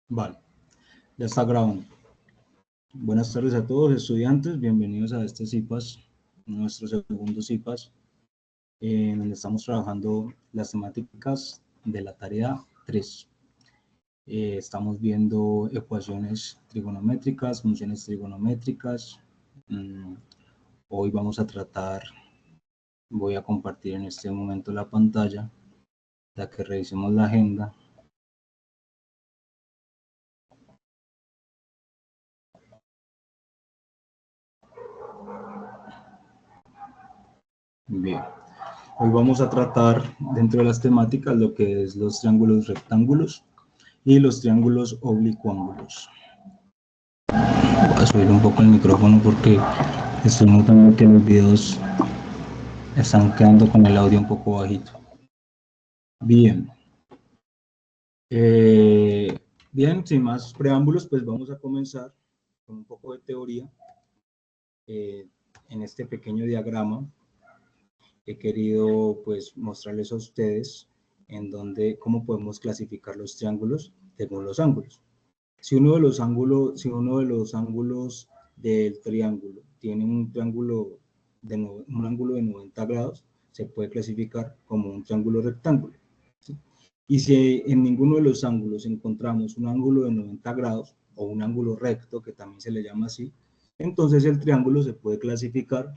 Vale, ya está grabando. Buenas tardes a todos estudiantes, bienvenidos a este CIPAS, nuestro segundo CIPAS, en donde estamos trabajando las temáticas de la tarea 3. Estamos viendo ecuaciones trigonométricas, funciones trigonométricas. Hoy vamos a tratar, voy a compartir en este momento la pantalla, para que revisemos la agenda. Bien. Hoy vamos a tratar dentro de las temáticas lo que es los triángulos rectángulos y los triángulos oblicuángulos. Voy a subir un poco el micrófono porque estoy notando que los videos están quedando con el audio un poco bajito. Bien. Bien, sin más preámbulos, pues vamos a comenzar con un poco de teoría. En este pequeño diagrama he querido pues mostrarles a ustedes en donde cómo podemos clasificar los triángulos según los ángulos. Si uno de los ángulos del triángulo tiene un ángulo de 90 grados, se puede clasificar como un triángulo rectángulo, ¿sí? Y si en ninguno de los ángulos encontramos un ángulo de 90 grados o un ángulo recto, que también se le llama así, entonces el triángulo se puede clasificar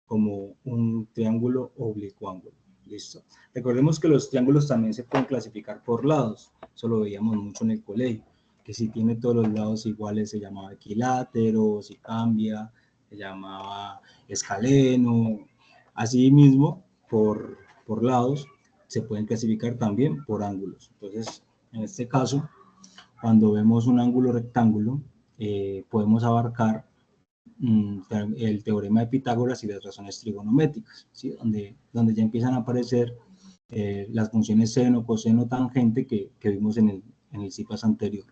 como un triángulo oblicuángulo. ¿Listo? Recordemos que los triángulos también se pueden clasificar por lados, eso lo veíamos mucho en el colegio, que si tiene todos los lados iguales se llamaba equilátero, si cambia se llamaba escaleno. Así mismo, por lados se pueden clasificar también por ángulos. Entonces, en este caso, cuando vemos un ángulo rectángulo, podemos abarcar el teorema de Pitágoras y las razones trigonométricas, ¿sí? donde ya empiezan a aparecer las funciones seno, coseno, tangente que vimos en el CIPAS anterior.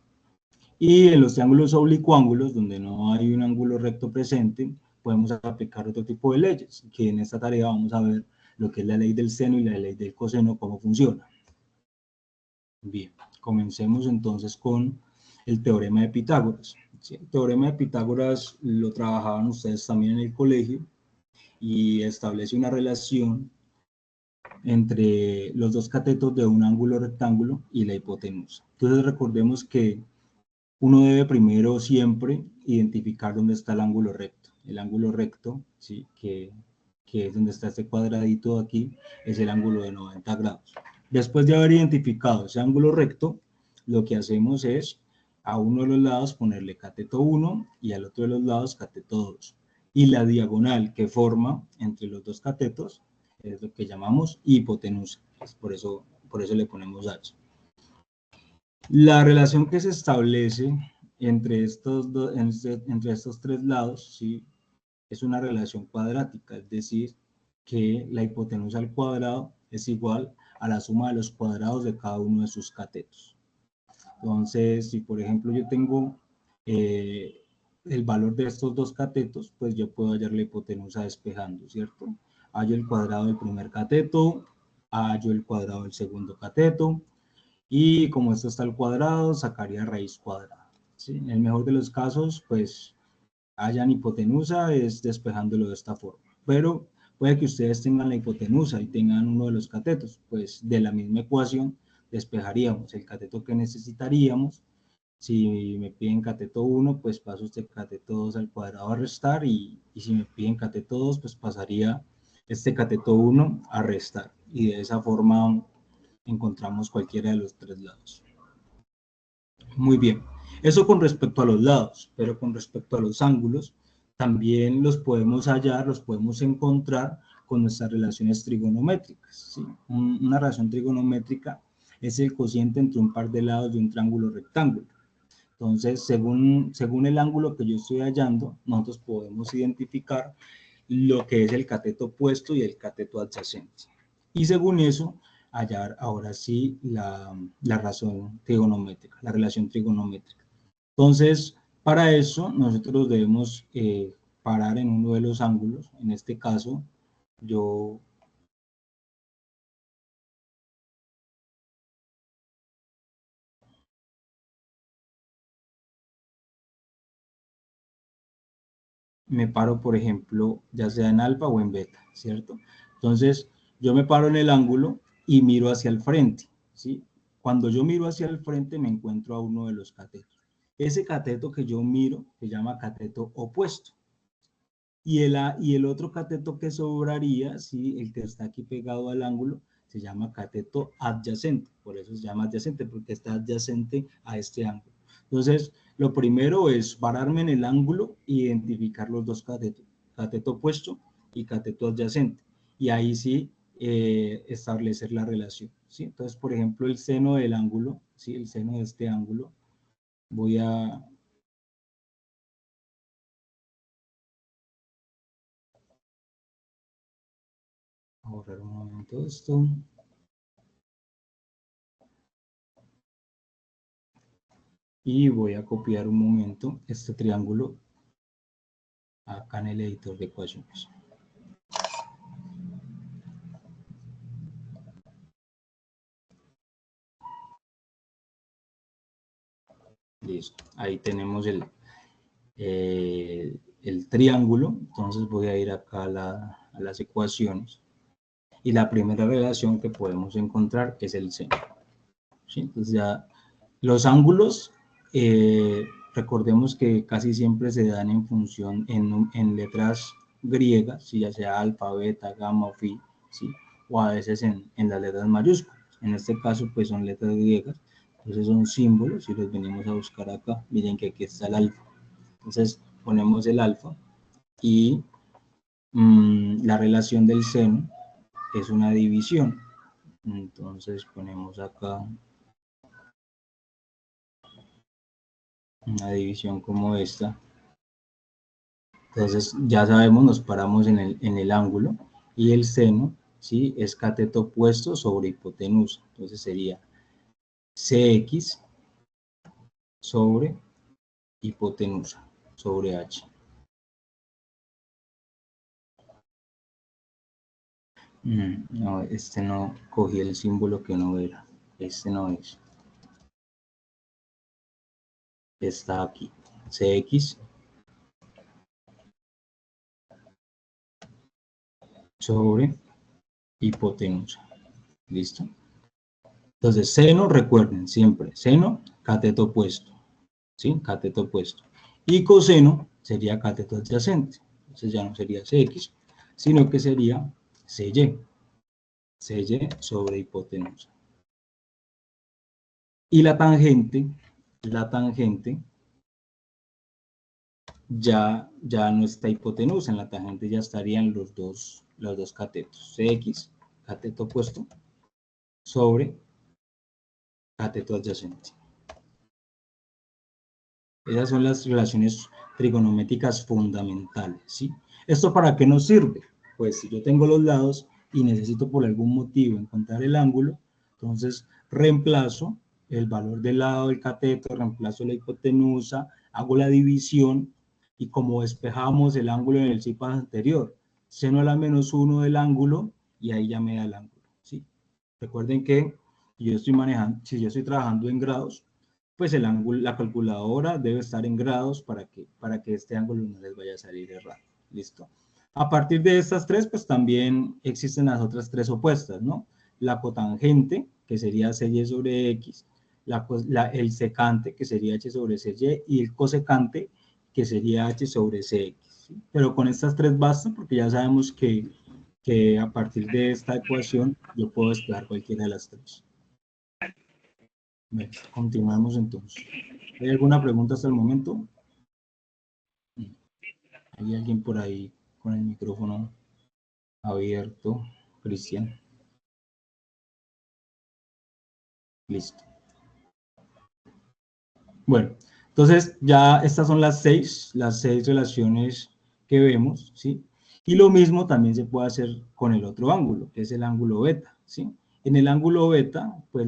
Y en los triángulos oblicuángulos, donde no hay un ángulo recto presente, podemos aplicar otro tipo de leyes, que en esta tarea vamos a ver lo que es la ley del seno y la ley del coseno, cómo funciona. Bien, comencemos entonces con el teorema de Pitágoras. ¿Sí? El teorema de Pitágoras lo trabajaban ustedes también en el colegio y establece una relación entre los dos catetos de un ángulo rectángulo y la hipotenusa. Entonces recordemos que uno debe primero siempre identificar dónde está el ángulo recto. El ángulo recto, ¿sí? que es donde está este cuadradito de aquí, es el ángulo de 90 grados. Después de haber identificado ese ángulo recto, lo que hacemos es a uno de los lados ponerle cateto 1 y al otro de los lados cateto 2. Y la diagonal que forma entre los dos catetos es lo que llamamos hipotenusa. Por eso le ponemos H. La relación que se establece entre entre estos tres lados, ¿sí? Es una relación cuadrática, es decir, que la hipotenusa al cuadrado es igual a la suma de los cuadrados de cada uno de sus catetos. Entonces, si por ejemplo yo tengo el valor de estos dos catetos, pues yo puedo hallar la hipotenusa despejando, ¿cierto? Hallo el cuadrado del primer cateto, hallo el cuadrado del segundo cateto, y como esto está al cuadrado, sacaría raíz cuadrada, ¿sí? En el mejor de los casos, pues hayan hipotenusa es despejándolo de esta forma, pero puede que ustedes tengan la hipotenusa y tengan uno de los catetos, pues de la misma ecuación despejaríamos el cateto que necesitaríamos. Si me piden cateto 1, pues paso este cateto 2 al cuadrado a restar, y si me piden cateto 2, pues pasaría este cateto 1 a restar, y de esa forma encontramos cualquiera de los tres lados. Muy bien, eso con respecto a los lados, pero con respecto a los ángulos, también los podemos hallar, los podemos encontrar con nuestras relaciones trigonométricas, ¿sí? Una relación trigonométrica es el cociente entre un par de lados de un triángulo rectángulo. Entonces, según el ángulo que yo estoy hallando, nosotros podemos identificar lo que es el cateto opuesto y el cateto adyacente. Y según eso, hallar ahora sí la razón trigonométrica, la relación trigonométrica. Entonces, para eso nosotros debemos parar en uno de los ángulos. En este caso, yo me paro, por ejemplo, ya sea en alfa o en beta, ¿cierto? Entonces, yo me paro en el ángulo y miro hacia el frente, ¿sí? Cuando yo miro hacia el frente me encuentro a uno de los catetos. Ese cateto que yo miro se llama cateto opuesto. Y el otro cateto que sobraría, ¿sí? El que está aquí pegado al ángulo, se llama cateto adyacente. Por eso se llama adyacente, porque está adyacente a este ángulo. Entonces, lo primero es pararme en el ángulo e identificar los dos catetos, cateto opuesto y cateto adyacente. Y ahí sí establecer la relación, ¿sí? Entonces, por ejemplo, el seno del ángulo, ¿sí? El seno de este ángulo, voy a ahorrar un momento esto. Y voy a copiar un momento este triángulo acá en el editor de ecuaciones. Listo, ahí tenemos el triángulo. Entonces voy a ir acá a las ecuaciones. Y la primera relación que podemos encontrar es el seno, ¿sí? Entonces ya los ángulos, recordemos que casi siempre se dan en función, en letras griegas, ¿sí? Ya sea alfa, beta, gamma o phi, ¿sí? O a veces en las letras mayúsculas. En este caso, pues son letras griegas, entonces son símbolos y los venimos a buscar acá. Miren que aquí está el alfa. Entonces ponemos el alfa y la relación del seno es una división. Entonces ponemos acá una división como esta. Entonces ya sabemos, nos paramos en el ángulo y el seno, ¿sí? Es cateto opuesto sobre hipotenusa. Entonces sería CX sobre hipotenusa, sobre H. No, este no, cogí el símbolo que no era. Este no es. Está aquí. CX sobre hipotenusa. ¿Listo? Entonces, seno, recuerden siempre, seno, cateto opuesto, ¿sí? Cateto opuesto. Y coseno sería cateto adyacente. Entonces ya no sería CX, sino que sería CY, CY sobre hipotenusa. Y la tangente ya no está hipotenusa, en la tangente ya estarían los dos catetos, CX, cateto opuesto, sobre cateto adyacente. Esas son las relaciones trigonométricas fundamentales, ¿sí? ¿Esto para qué nos sirve? Pues si yo tengo los lados y necesito por algún motivo encontrar el ángulo, entonces reemplazo el valor del lado del cateto, reemplazo la hipotenusa, hago la división y como despejamos el ángulo en el CIPA anterior, seno a la menos 1 del ángulo y ahí ya me da el ángulo, ¿sí? Recuerden que yo estoy manejando, si yo estoy trabajando en grados, pues el ángulo, la calculadora debe estar en grados para que este ángulo no les vaya a salir errado. ¿Listo? A partir de estas tres, pues también existen las otras tres opuestas, ¿no? La cotangente, que sería CY sobre X, el secante, que sería H sobre CY, y el cosecante, que sería H sobre CX. ¿Sí? Pero con estas tres basta, porque ya sabemos que a partir de esta ecuación yo puedo despejar cualquiera de las tres. Bien, continuamos entonces. ¿Hay alguna pregunta hasta el momento? ¿Hay alguien por ahí con el micrófono abierto? Cristian. Listo. Bueno, entonces ya estas son las seis relaciones que vemos, ¿sí? Y lo mismo también se puede hacer con el otro ángulo, que es el ángulo beta, ¿sí? En el ángulo beta, pues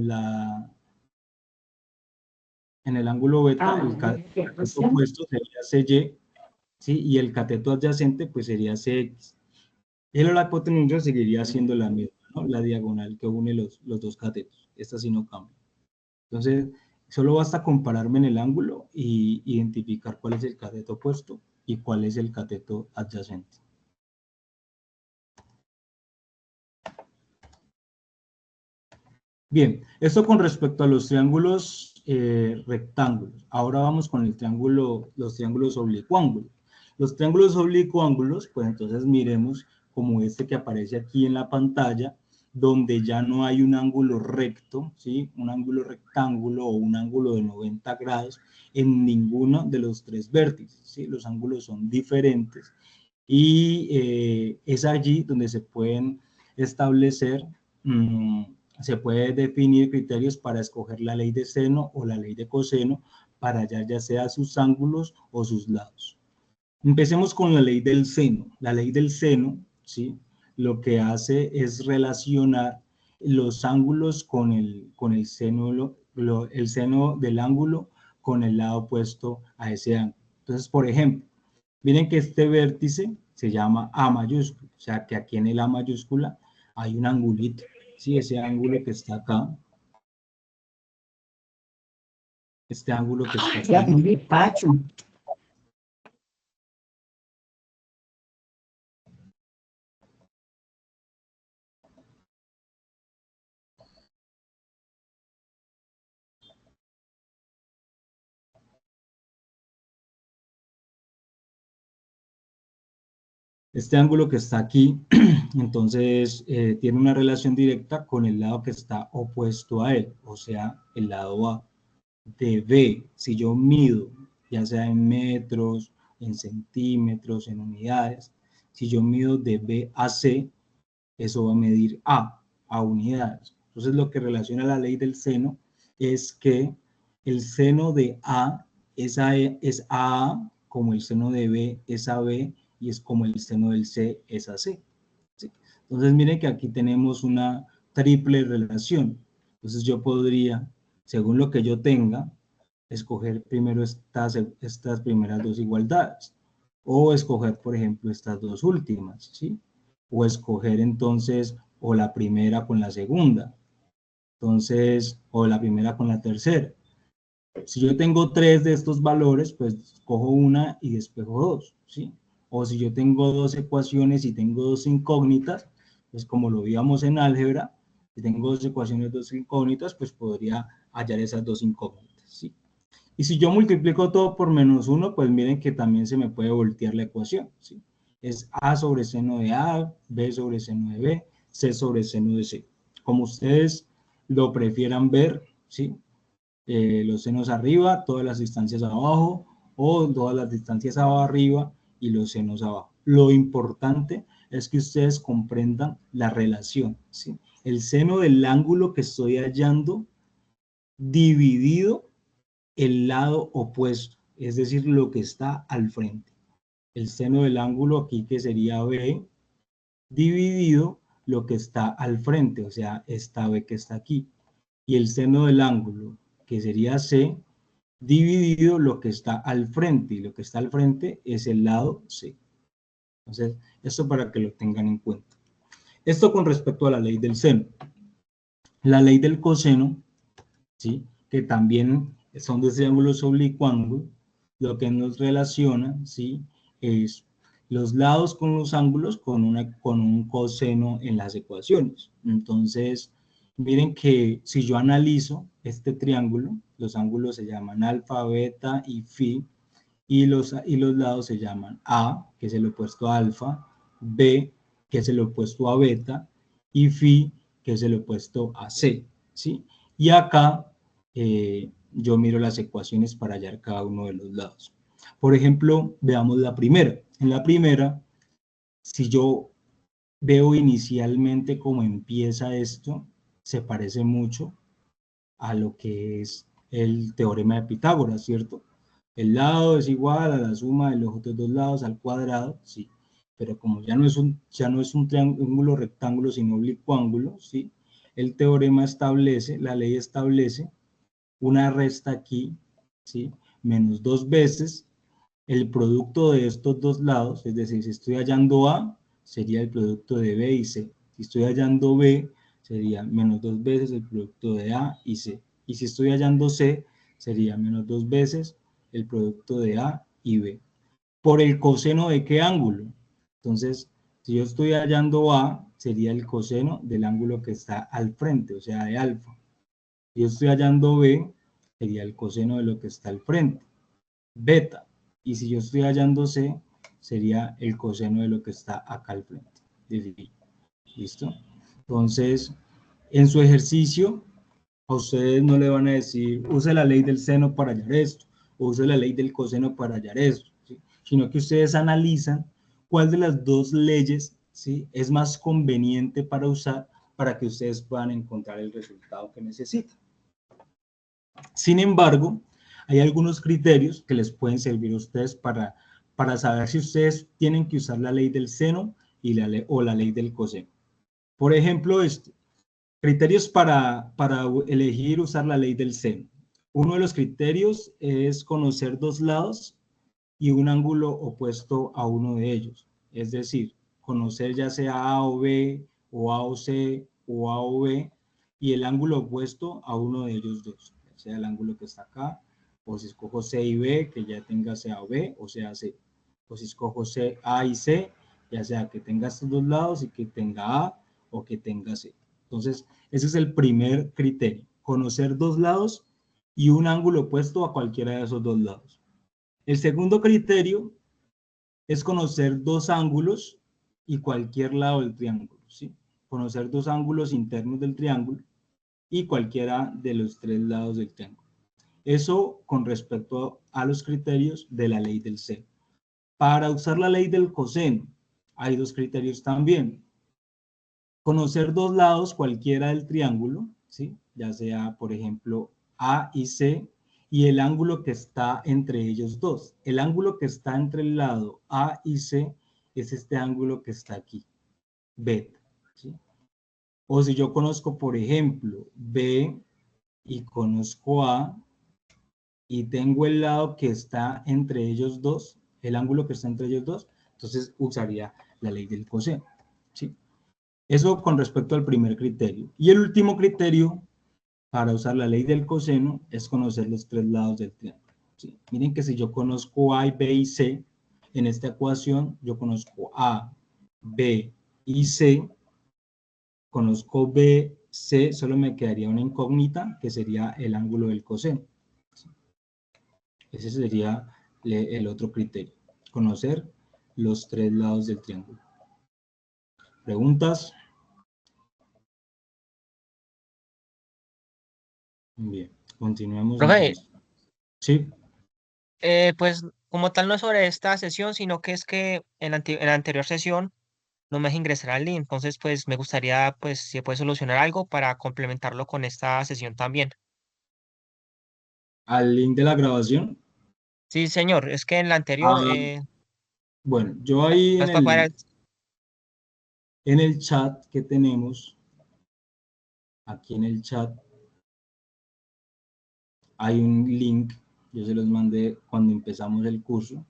en el ángulo beta, el cateto opuesto sería CY, ¿sí? Y el cateto adyacente, pues sería CX. Y la hipotenusa seguiría siendo la misma, ¿no? La diagonal que une los dos catetos. Esta sí no cambia. Entonces, solo basta compararme en el ángulo y identificar cuál es el cateto opuesto y cuál es el cateto adyacente. Bien, esto con respecto a los triángulos rectángulos. Ahora vamos con el triángulo, los triángulos oblicuángulos. Los triángulos oblicuángulos, pues entonces miremos como este que aparece aquí en la pantalla, donde ya no hay un ángulo recto, ¿sí? Un ángulo rectángulo o un ángulo de 90 grados en ninguno de los tres vértices, ¿sí? Los ángulos son diferentes y es allí donde se pueden establecer, se puede definir criterios para escoger la ley de seno o la ley de coseno para hallar ya sea sus ángulos o sus lados. Empecemos con la ley del seno. La ley del seno, ¿sí? Lo que hace es relacionar los ángulos con el seno, el seno del ángulo con el lado opuesto a ese ángulo. Entonces, por ejemplo, miren que este vértice se llama A mayúscula, o sea que aquí en el A mayúscula hay un angulito, ¿sí? Ese ángulo que está acá, este ángulo que está aquí. Este ángulo que está aquí, entonces, tiene una relación directa con el lado que está opuesto a él, o sea, el lado A. De B, si yo mido, ya sea en metros, en centímetros, en unidades, si yo mido de B a C, eso va a medir a unidades. Entonces, lo que relaciona la ley del seno es que el seno de A es a como el seno de B es a B, y es como el seno del C es a C. ¿Sí? Entonces, miren que aquí tenemos una triple relación. Entonces, yo podría, según lo que yo tenga, escoger primero estas primeras dos igualdades, o escoger, por ejemplo, estas dos últimas, ¿sí? O escoger entonces o la primera con la segunda, entonces, o la primera con la tercera. Si yo tengo tres de estos valores, pues cojo una y despejo dos, ¿sí? O si yo tengo dos ecuaciones y tengo dos incógnitas, pues como lo veíamos en álgebra, si tengo dos ecuaciones, dos incógnitas, pues podría hallar esas dos incógnitas, ¿sí? Y si yo multiplico todo por menos 1, pues miren que también se me puede voltear la ecuación, ¿sí? Es A sobre seno de A, B sobre seno de B, C sobre seno de C. Como ustedes lo prefieran ver, ¿sí? Los senos arriba, todas las distancias abajo, o todas las distancias arriba y los senos abajo. Lo importante es que ustedes comprendan la relación, ¿sí? El seno del ángulo que estoy hallando dividido el lado opuesto, es decir, lo que está al frente. El seno del ángulo aquí que sería B dividido lo que está al frente, o sea, esta B que está aquí. Y el seno del ángulo que sería C dividido lo que está al frente, y lo que está al frente es el lado C. Entonces, esto para que lo tengan en cuenta. Esto con respecto a la ley del seno. La ley del coseno, ¿sí? Que también son dos triángulos oblicuángulos, lo que nos relaciona, ¿sí? Es los lados con los ángulos con un coseno en las ecuaciones. Entonces, miren que si yo analizo este triángulo, los ángulos se llaman alfa, beta y phi, y los lados se llaman A, que es el opuesto a alfa, B, que es el opuesto a beta, y phi, que es el opuesto a C, ¿sí? Y acá yo miro las ecuaciones para hallar cada uno de los lados. Por ejemplo, veamos la primera. En la primera, si yo veo inicialmente cómo empieza esto, se parece mucho a lo que es el teorema de Pitágoras, ¿cierto? El lado es igual a la suma de los otros dos lados al cuadrado, sí. Pero como ya no es un triángulo rectángulo, sino oblicuángulo, ¿sí? El teorema establece, la ley establece una resta aquí, ¿sí? Menos dos veces el producto de estos dos lados, es decir, si estoy hallando A, sería el producto de B y C. Si estoy hallando B, sería menos dos veces el producto de A y C. Y si estoy hallando C, sería menos dos veces el producto de A y B. por el coseno de qué ángulo. Entonces, si yo estoy hallando A, sería el coseno del ángulo que está al frente, o sea, de alfa. Si yo estoy hallando B, sería el coseno de lo que está al frente, beta. Y si yo estoy hallando C, sería el coseno de lo que está acá al frente. ¿Listo? Entonces, en su ejercicio, a ustedes no le van a decir, use la ley del seno para hallar esto, o use la ley del coseno para hallar esto, ¿sí? Sino que ustedes analizan cuál de las dos leyes, ¿sí?, es más conveniente para usar para que ustedes puedan encontrar el resultado que necesitan. Sin embargo, hay algunos criterios que les pueden servir a ustedes para saber si ustedes tienen que usar la ley del seno o la ley del coseno. Por ejemplo, criterios para elegir usar la ley del seno. Uno de los criterios es conocer dos lados y un ángulo opuesto a uno de ellos. Es decir, conocer ya sea A o B, o A o C, o A o B, y el ángulo opuesto a uno de ellos dos. Ya sea el ángulo que está acá, o si escojo C y B, que ya tenga sea o B, o sea C. O si escojo C, A y C, ya sea que tenga estos dos lados y que tenga A o que tenga C. Entonces, ese es el primer criterio. Conocer dos lados y un ángulo opuesto a cualquiera de esos dos lados. El segundo criterio es conocer dos ángulos y cualquier lado del triángulo, ¿sí? Conocer dos ángulos internos del triángulo y cualquiera de los tres lados del triángulo. Eso con respecto a los criterios de la ley del seno. Para usar la ley del coseno, hay dos criterios también. Conocer dos lados cualquiera del triángulo, ¿sí?, ya sea, por ejemplo, A y C, y el ángulo que está entre ellos dos. El ángulo que está entre el lado A y C es este ángulo que está aquí, beta, ¿sí? O si yo conozco, por ejemplo, B y conozco A, y tengo el lado que está entre ellos dos, el ángulo que está entre ellos dos, entonces usaría la ley del coseno, ¿sí? Eso con respecto al primer criterio. Y el último criterio para usar la ley del coseno es conocer los tres lados del triángulo, ¿sí? Miren que si yo conozco A, B y C, en esta ecuación yo conozco A, B y C, conozco B, C, solo me quedaría una incógnita que sería el ángulo del coseno, ¿sí? Ese sería el otro criterio, conocer los tres lados del triángulo. ¿Preguntas? Bien, continuemos Profe, entonces. Sí. pues como tal no es sobre esta sesión, sino que es que en la anterior sesión no me deja ingresar al link, entonces pues me gustaría pues si puede solucionar algo para complementarlo con esta sesión también. Al link de la grabación. Sí, señor, es que en la anterior Ah, bueno, yo ahí no es para poder... en el chat que tenemos, aquí en el chat, hay un link, yo se los mandé cuando empezamos el curso,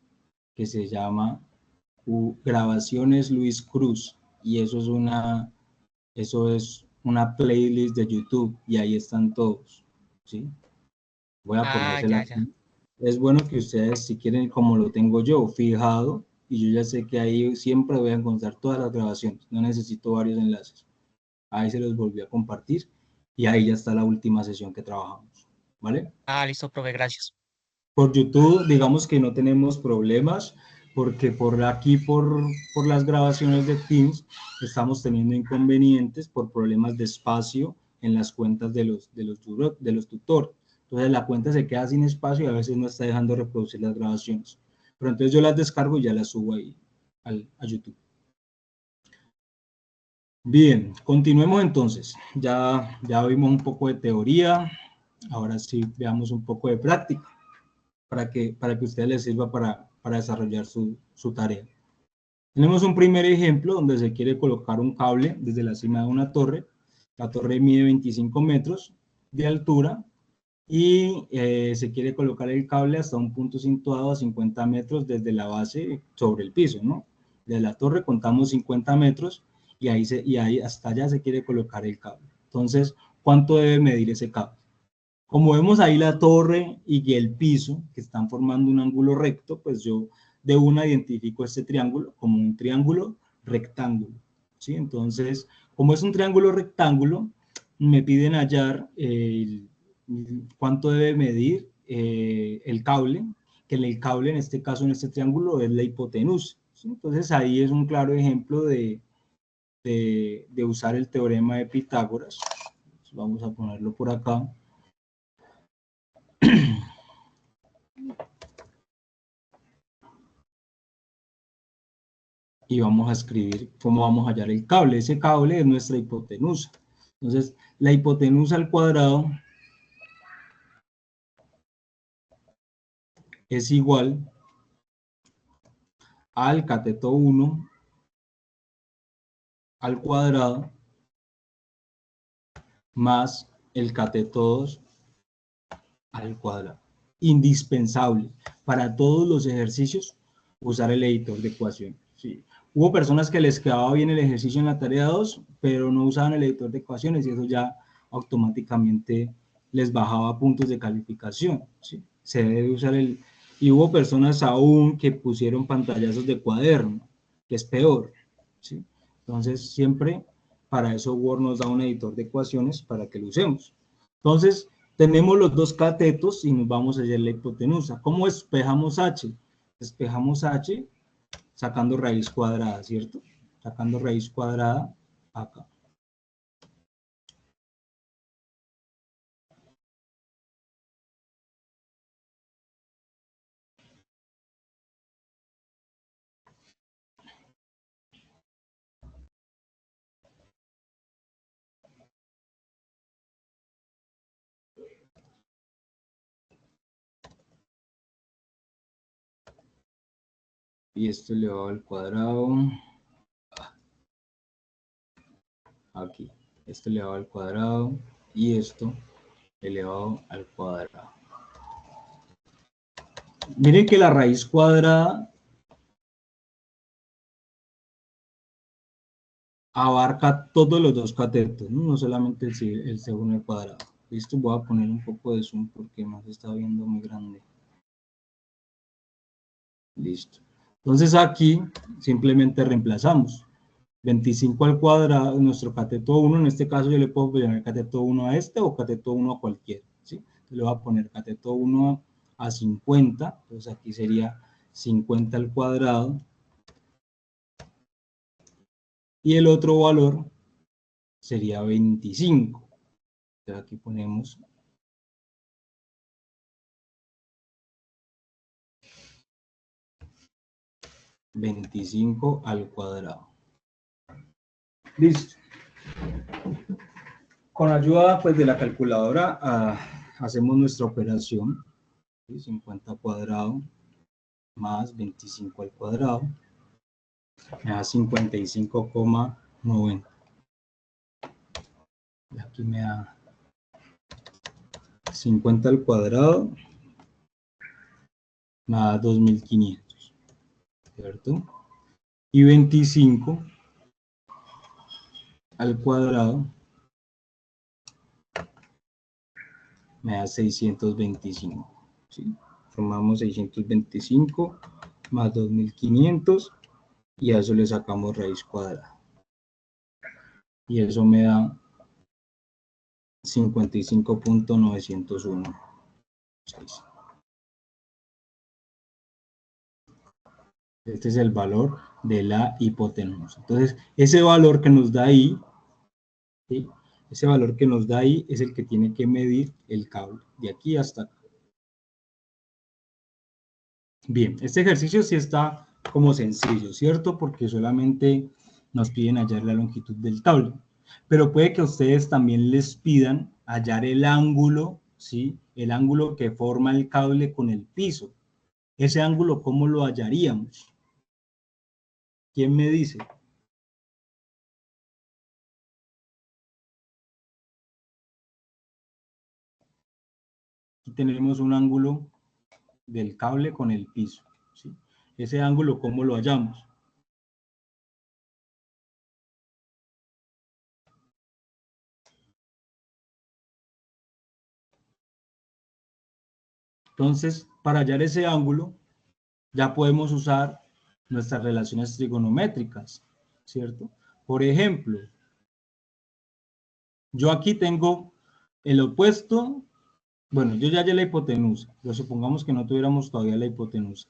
que se llama Grabaciones Luis Cruz, y eso es una playlist de YouTube, y ahí están todos, ¿sí? Voy a Ah, ponérsela ya, ya. aquí. Es bueno que ustedes, si quieren, como lo tengo yo, fijado, y yo ya sé que ahí siempre voy a encontrar todas las grabaciones, no necesito varios enlaces. Ahí se los volví a compartir, y ahí ya está la última sesión que trabajamos, ¿vale? Ah, listo, profe, gracias. Por YouTube, digamos que no tenemos problemas, porque por aquí, por las grabaciones de Teams, estamos teniendo inconvenientes por problemas de espacio en las cuentas de los tutores. Entonces la cuenta se queda sin espacio y a veces no está dejando reproducir las grabaciones. Pero entonces yo las descargo y ya las subo ahí a YouTube. Bien, continuemos entonces. Ya vimos un poco de teoría, ahora sí veamos un poco de práctica para que a ustedes les sirva para desarrollar su tarea. Tenemos un primer ejemplo donde se quiere colocar un cable desde la cima de una torre. La torre mide 25 metros de altura y se quiere colocar el cable hasta un punto situado a 50 metros desde la base sobre el piso, ¿no? De la torre contamos 50 metros y ahí hasta allá se quiere colocar el cable. Entonces, ¿cuánto debe medir ese cable? Como vemos ahí la torre y el piso, que están formando un ángulo recto, pues yo de una identifico este triángulo como un triángulo rectángulo, ¿sí? Entonces, como es un triángulo rectángulo, me piden hallar cuánto debe medir el cable, que en el cable, en este caso, en este triángulo, es la hipotenusa, ¿sí? Entonces, ahí es un claro ejemplo de usar el teorema de Pitágoras. Vamos a ponerlo por acá. Y vamos a escribir cómo vamos a hallar el cable. Ese cable es nuestra hipotenusa. Entonces, la hipotenusa al cuadrado es igual al cateto 1 al cuadrado más el cateto 2 al cuadrado. Indispensable para todos los ejercicios usar el editor de ecuaciones. Sí. Hubo personas que les quedaba bien el ejercicio en la tarea 2, pero no usaban el editor de ecuaciones y eso ya automáticamente les bajaba puntos de calificación. ¿Sí? Se debe usar el... Y hubo personas aún que pusieron pantallazos de cuaderno, que es peor. ¿Sí? Entonces, siempre para eso Word nos da un editor de ecuaciones para que lo usemos. Entonces, tenemos los dos catetos y nos vamos a hallar la hipotenusa. ¿Cómo despejamos H? Despejamos H sacando raíz cuadrada, ¿cierto? Sacando raíz cuadrada acá. Y esto elevado al cuadrado, aquí. Esto elevado al cuadrado y esto elevado al cuadrado. Miren que la raíz cuadrada abarca todos los dos catetos, no solamente el segundo al cuadrado. Listo, voy a poner un poco de zoom porque más está viendo muy grande. Listo. Entonces aquí simplemente reemplazamos 25 al cuadrado, nuestro cateto 1, en este caso yo le puedo poner cateto 1 a este o cateto 1 a cualquiera, ¿sí? Entonces le voy a poner cateto 1 a 50, entonces aquí sería 50 al cuadrado, y el otro valor sería 25. Entonces aquí ponemos 25 al cuadrado. Listo. Con ayuda pues de la calculadora hacemos nuestra operación, ¿sí? 50 al cuadrado más 25 al cuadrado me da 55,90. Y aquí me da 50 al cuadrado, me da 2500, ¿cierto? Y 25 al cuadrado me da 625, ¿sí? Formamos 625 más 2500 y a eso le sacamos raíz cuadrada. Y eso me da 55,901. Este es el valor de la hipotenusa. Entonces, ese valor que nos da ahí, ¿sí? Ese valor que nos da ahí es el que tiene que medir el cable, de aquí hasta acá. Bien, este ejercicio sí está como sencillo, ¿cierto? Porque solamente nos piden hallar la longitud del cable. Pero puede que a ustedes también les pidan hallar el ángulo, ¿sí? El ángulo que forma el cable con el piso. Ese ángulo, ¿cómo lo hallaríamos? ¿Quién me dice? Aquí tenemos un ángulo del cable con el piso, ¿sí? Ese ángulo, ¿cómo lo hallamos? Entonces, para hallar ese ángulo, ya podemos usar nuestras relaciones trigonométricas, ¿cierto? Por ejemplo, yo aquí tengo el opuesto, bueno, yo ya hallé la hipotenusa, pero supongamos que no tuviéramos todavía la hipotenusa.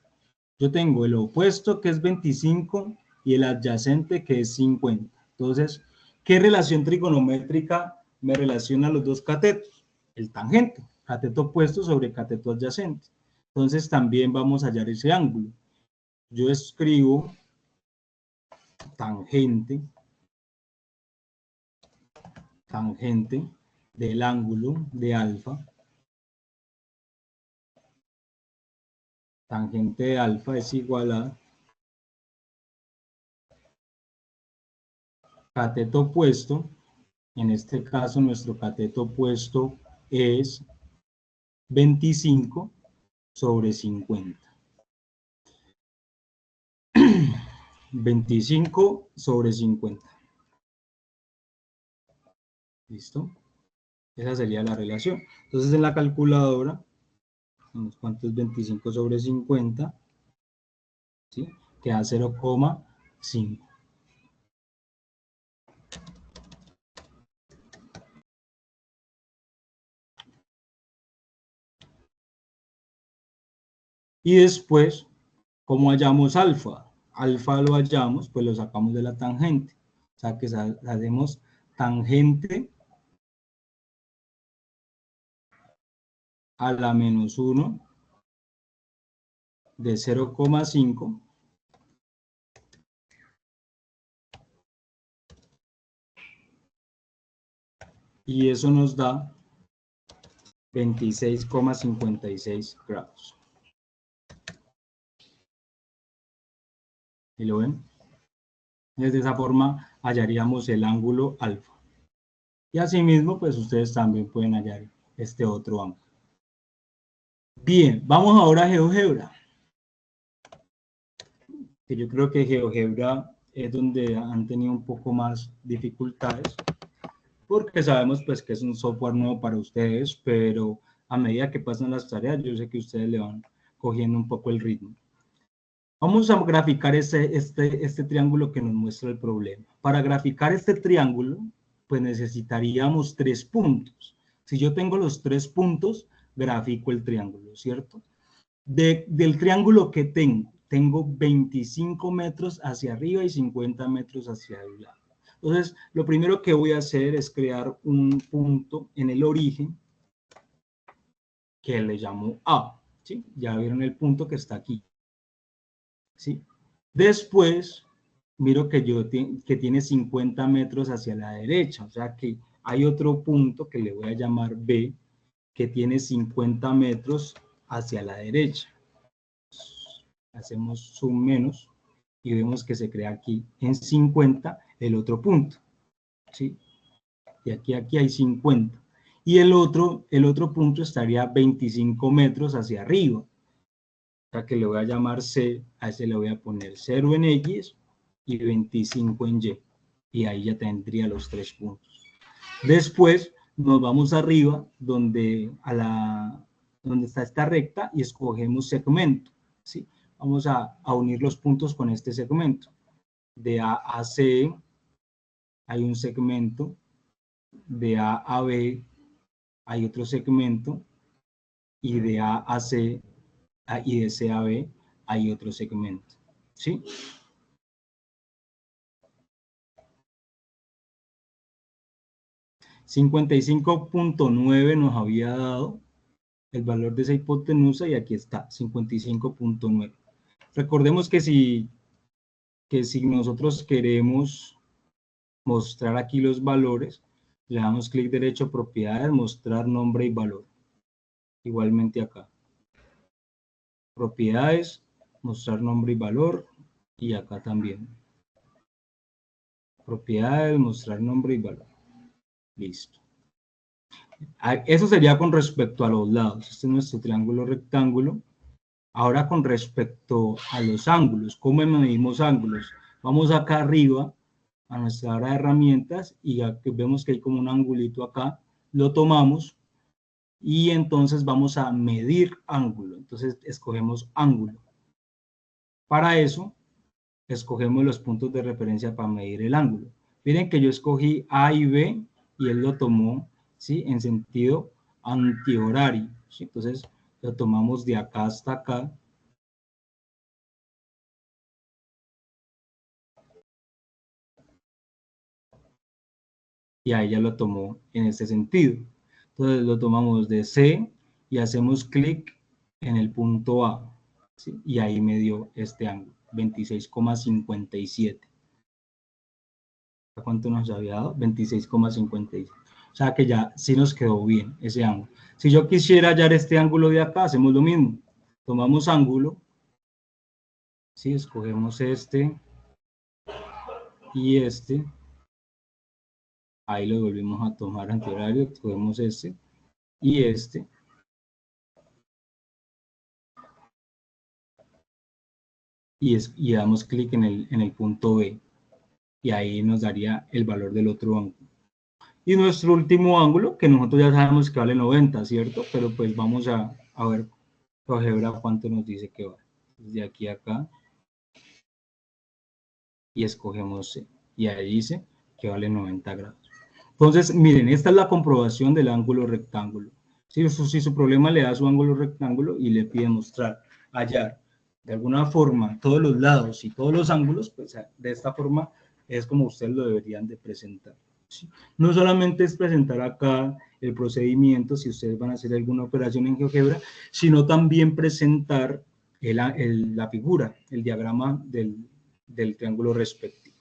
Yo tengo el opuesto que es 25 y el adyacente que es 50. Entonces, ¿qué relación trigonométrica me relaciona los dos catetos? El tangente, cateto opuesto sobre cateto adyacente. Entonces, también vamos a hallar ese ángulo. Yo escribo tangente del ángulo de alfa. Tangente de alfa es igual a cateto opuesto. En este caso, nuestro cateto opuesto es 25 sobre 50. 25 sobre 50. ¿Listo? Esa sería la relación. Entonces, en la calculadora, ¿cuánto es 25 sobre 50? ¿Sí? Queda 0,5. Y después, ¿cómo hallamos alfa? Alfa lo hallamos, pues lo sacamos de la tangente. O sea que hacemos tangente a la menos 1 de 0,5 y eso nos da 26,56 grados. ¿Y lo ven? De esa forma hallaríamos el ángulo alfa. Y asimismo, pues ustedes también pueden hallar este otro ángulo. Bien, vamos ahora a GeoGebra. Que yo creo que GeoGebra es donde han tenido un poco más dificultades, porque sabemos pues que es un software nuevo para ustedes, pero a medida que pasan las tareas, yo sé que ustedes le van cogiendo un poco el ritmo. Vamos a graficar este triángulo que nos muestra el problema. Para graficar este triángulo, pues necesitaríamos 3 puntos. Si yo tengo los 3 puntos, grafico el triángulo, ¿cierto? Del triángulo que tengo 25 metros hacia arriba y 50 metros hacia el lado. Entonces, lo primero que voy a hacer es crear un punto en el origen que le llamo A, ¿sí? Ya vieron el punto que está aquí, ¿sí? Después, miro que tiene 50 metros hacia la derecha, o sea que hay otro punto que le voy a llamar B, que tiene 50 metros hacia la derecha. Hacemos zoom menos y vemos que se crea aquí en 50 el otro punto, ¿sí? Y aquí hay 50. Y el otro punto estaría 25 metros hacia arriba. O sea que le voy a llamar C, a ese le voy a poner 0 en X y 25 en Y. Y ahí ya tendría los 3 puntos. Después nos vamos arriba donde está esta recta y escogemos segmento, ¿sí? Vamos a unir los puntos con este segmento. De A a C hay un segmento, de A a B hay otro segmento, y de A a C y de C a B hay otro segmento, ¿sí? $55.9 nos había dado el valor de esa hipotenusa y aquí está, 55.9. Recordemos que si nosotros queremos mostrar aquí los valores, le damos clic derecho, propiedades, mostrar nombre y valor. Igualmente acá. Propiedades, mostrar nombre y valor, y acá también. Propiedades, mostrar nombre y valor. Listo. Eso sería con respecto a los lados. Este es nuestro triángulo rectángulo. Ahora con respecto a los ángulos, ¿cómo medimos ángulos? Vamos acá arriba a nuestra área de herramientas y aquí vemos que hay como un angulito acá, lo tomamos y entonces vamos a medir ángulo. Entonces escogemos ángulo. Para eso, escogemos los puntos de referencia para medir el ángulo. Miren que yo escogí A y B y él lo tomó, ¿sí?, en sentido antihorario, ¿sí? Entonces, lo tomamos de acá hasta acá. Y ahí ya lo tomó en este sentido. Entonces lo tomamos de C y hacemos clic en el punto A, ¿sí? Y ahí me dio este ángulo, 26,57. ¿Cuánto nos había dado? 26,57. O sea que ya sí nos quedó bien ese ángulo. Si yo quisiera hallar este ángulo de acá, hacemos lo mismo. Tomamos ángulo, ¿sí? Escogemos este y este. Ahí lo volvemos a tomar antihorario, escogemos este y este. Y damos clic en el punto B. Y ahí nos daría el valor del otro ángulo. Y nuestro último ángulo, que nosotros ya sabemos que vale 90, ¿cierto? Pero pues vamos a ver GeoGebra cuánto nos dice que vale. De aquí a acá. Y escogemos C. Y ahí dice que vale 90 grados. Entonces, miren, esta es la comprobación del ángulo rectángulo. Si su problema le da su ángulo rectángulo y le pide mostrar, hallar de alguna forma todos los lados y todos los ángulos, pues de esta forma es como ustedes lo deberían de presentar, ¿sí? No solamente es presentar acá el procedimiento, si ustedes van a hacer alguna operación en GeoGebra, sino también presentar la figura, el diagrama del triángulo respectivo.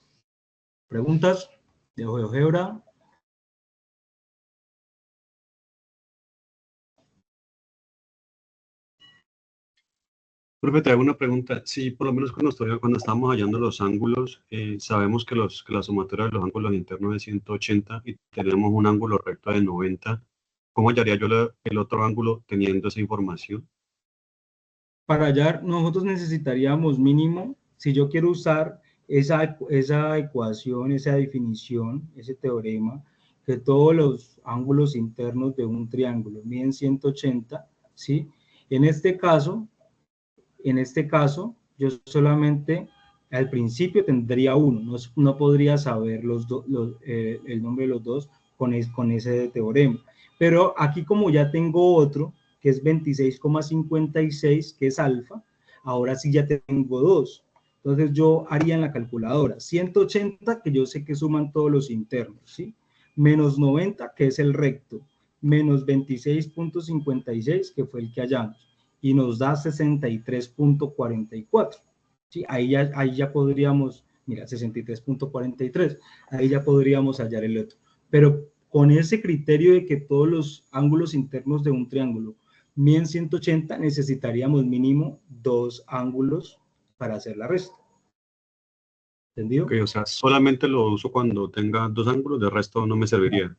¿Preguntas de GeoGebra? Profe, te hago una pregunta. Sí, por lo menos cuando estamos hallando los ángulos, sabemos que la sumatoria de los ángulos internos es 180 y tenemos un ángulo recto de 90. ¿Cómo hallaría yo el otro ángulo teniendo esa información? Para hallar, nosotros necesitaríamos mínimo, si yo quiero usar esa ecuación, esa definición, ese teorema, que todos los ángulos internos de un triángulo miden 180, ¿sí? En este caso, yo solamente al principio tendría uno, no podría saber el nombre de los dos con ese teorema. Pero aquí como ya tengo otro, que es 26,56, que es alfa, ahora sí ya tengo dos. Entonces yo haría en la calculadora 180, que yo sé que suman todos los internos, ¿sí? Menos 90, que es el recto, menos 26,56, que fue el que hallamos, y nos da 63,44. ¿Sí? Ahí ya podríamos, mira, 63,43, ahí ya podríamos hallar el otro. Pero con ese criterio de que todos los ángulos internos de un triángulo miden 180, necesitaríamos mínimo dos ángulos para hacer la resta. ¿Entendido? Okay, o sea, solamente lo uso cuando tenga dos ángulos, de resto no me serviría.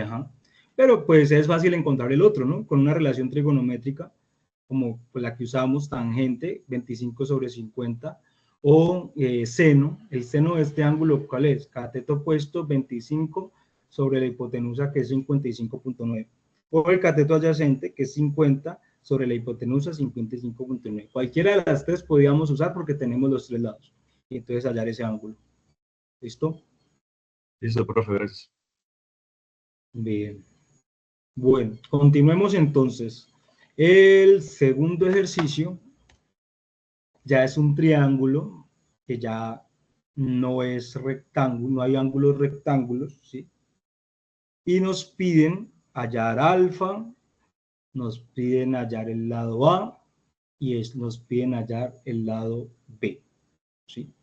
Ajá. Pero pues es fácil encontrar el otro, ¿no? Con una relación trigonométrica como pues, la que usamos, tangente, 25/50, o seno. El seno de este ángulo, ¿cuál es? Cateto opuesto, 25 sobre la hipotenusa, que es 55,9. O el cateto adyacente, que es 50 sobre la hipotenusa, 55,9. Cualquiera de las tres podríamos usar porque tenemos los tres lados. Y entonces hallar ese ángulo. ¿Listo? Listo, profe, gracias. Bien. Bueno, continuemos entonces. El segundo ejercicio ya es un triángulo que ya no es rectángulo, no hay ángulos rectángulos, ¿sí? Y nos piden hallar alfa, nos piden hallar el lado A y nos piden hallar el lado B, ¿sí?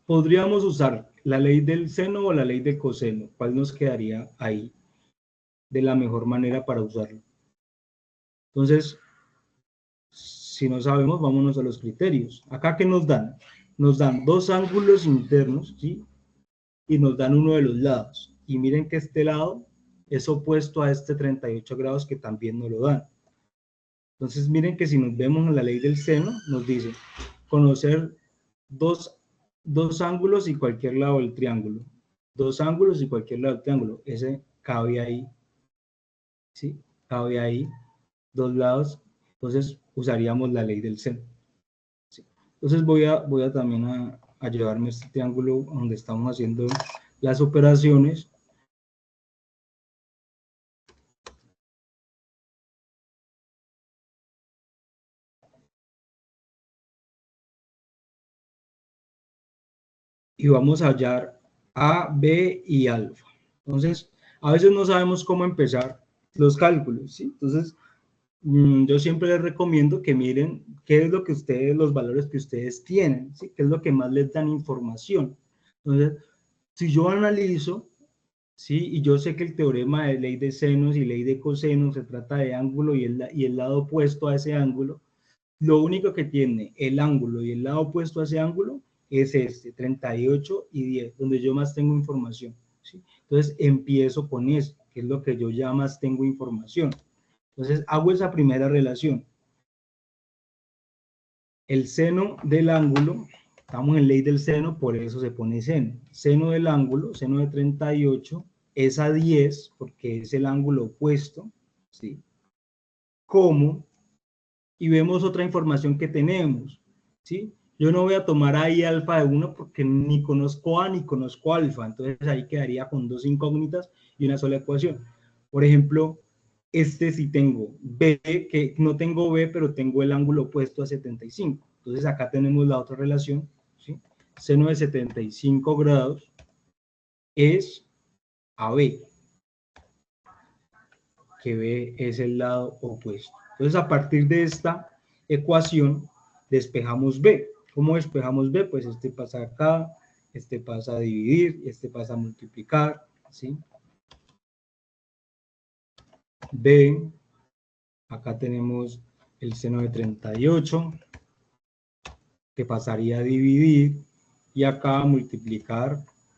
Podríamos usar la ley del seno o la ley del coseno. ¿Cuál nos quedaría ahí de la mejor manera para usarlo? Entonces, si no sabemos, vámonos a los criterios. Acá, ¿qué nos dan? Nos dan dos ángulos internos, ¿sí? Y nos dan uno de los lados. Y miren que este lado es opuesto a este 38 grados que también nos lo dan. Entonces, miren que si nos vemos en la ley del seno, nos dice conocer dos ángulos y cualquier lado del triángulo. Dos ángulos y cualquier lado del triángulo. Ese cabe ahí, ¿sí? Cabe ahí, dos lados. Entonces usaríamos la ley del seno. ¿Sí? Entonces voy a también a llevarme este triángulo donde estamos haciendo las operaciones. Y vamos a hallar A, B y alfa. Entonces, a veces no sabemos cómo empezar los cálculos, ¿sí? Entonces, yo siempre les recomiendo que miren qué es lo que ustedes, los valores que ustedes tienen, ¿sí? Qué es lo que más les dan información. Entonces, si yo analizo, ¿sí? Y yo sé que el teorema de ley de senos y ley de cosenos se trata de ángulo y el lado opuesto a ese ángulo, lo único que tiene el ángulo y el lado opuesto a ese ángulo es este, 38 y 10, donde yo más tengo información, ¿sí? Entonces empiezo con eso, que es lo que yo ya más tengo información. Entonces hago esa primera relación. El seno del ángulo, estamos en ley del seno, por eso se pone seno. Seno del ángulo, seno de 38, es a 10, porque es el ángulo opuesto, ¿sí? Como, y vemos otra información que tenemos, ¿sí? Yo no voy a tomar ahí alfa de 1 porque ni conozco A ni conozco alfa, entonces ahí quedaría con dos incógnitas y una sola ecuación. Por ejemplo, este sí tengo B, que no tengo B, pero tengo el ángulo opuesto a 75. Entonces acá tenemos la otra relación, ¿sí? Seno de 75 grados es AB, que B es el lado opuesto. Entonces a partir de esta ecuación despejamos B. ¿Cómo despejamos B? Pues este pasa acá, este pasa a dividir, este pasa a multiplicar, ¿sí? B, acá tenemos el seno de 38, que pasaría a dividir, y acá a multiplicar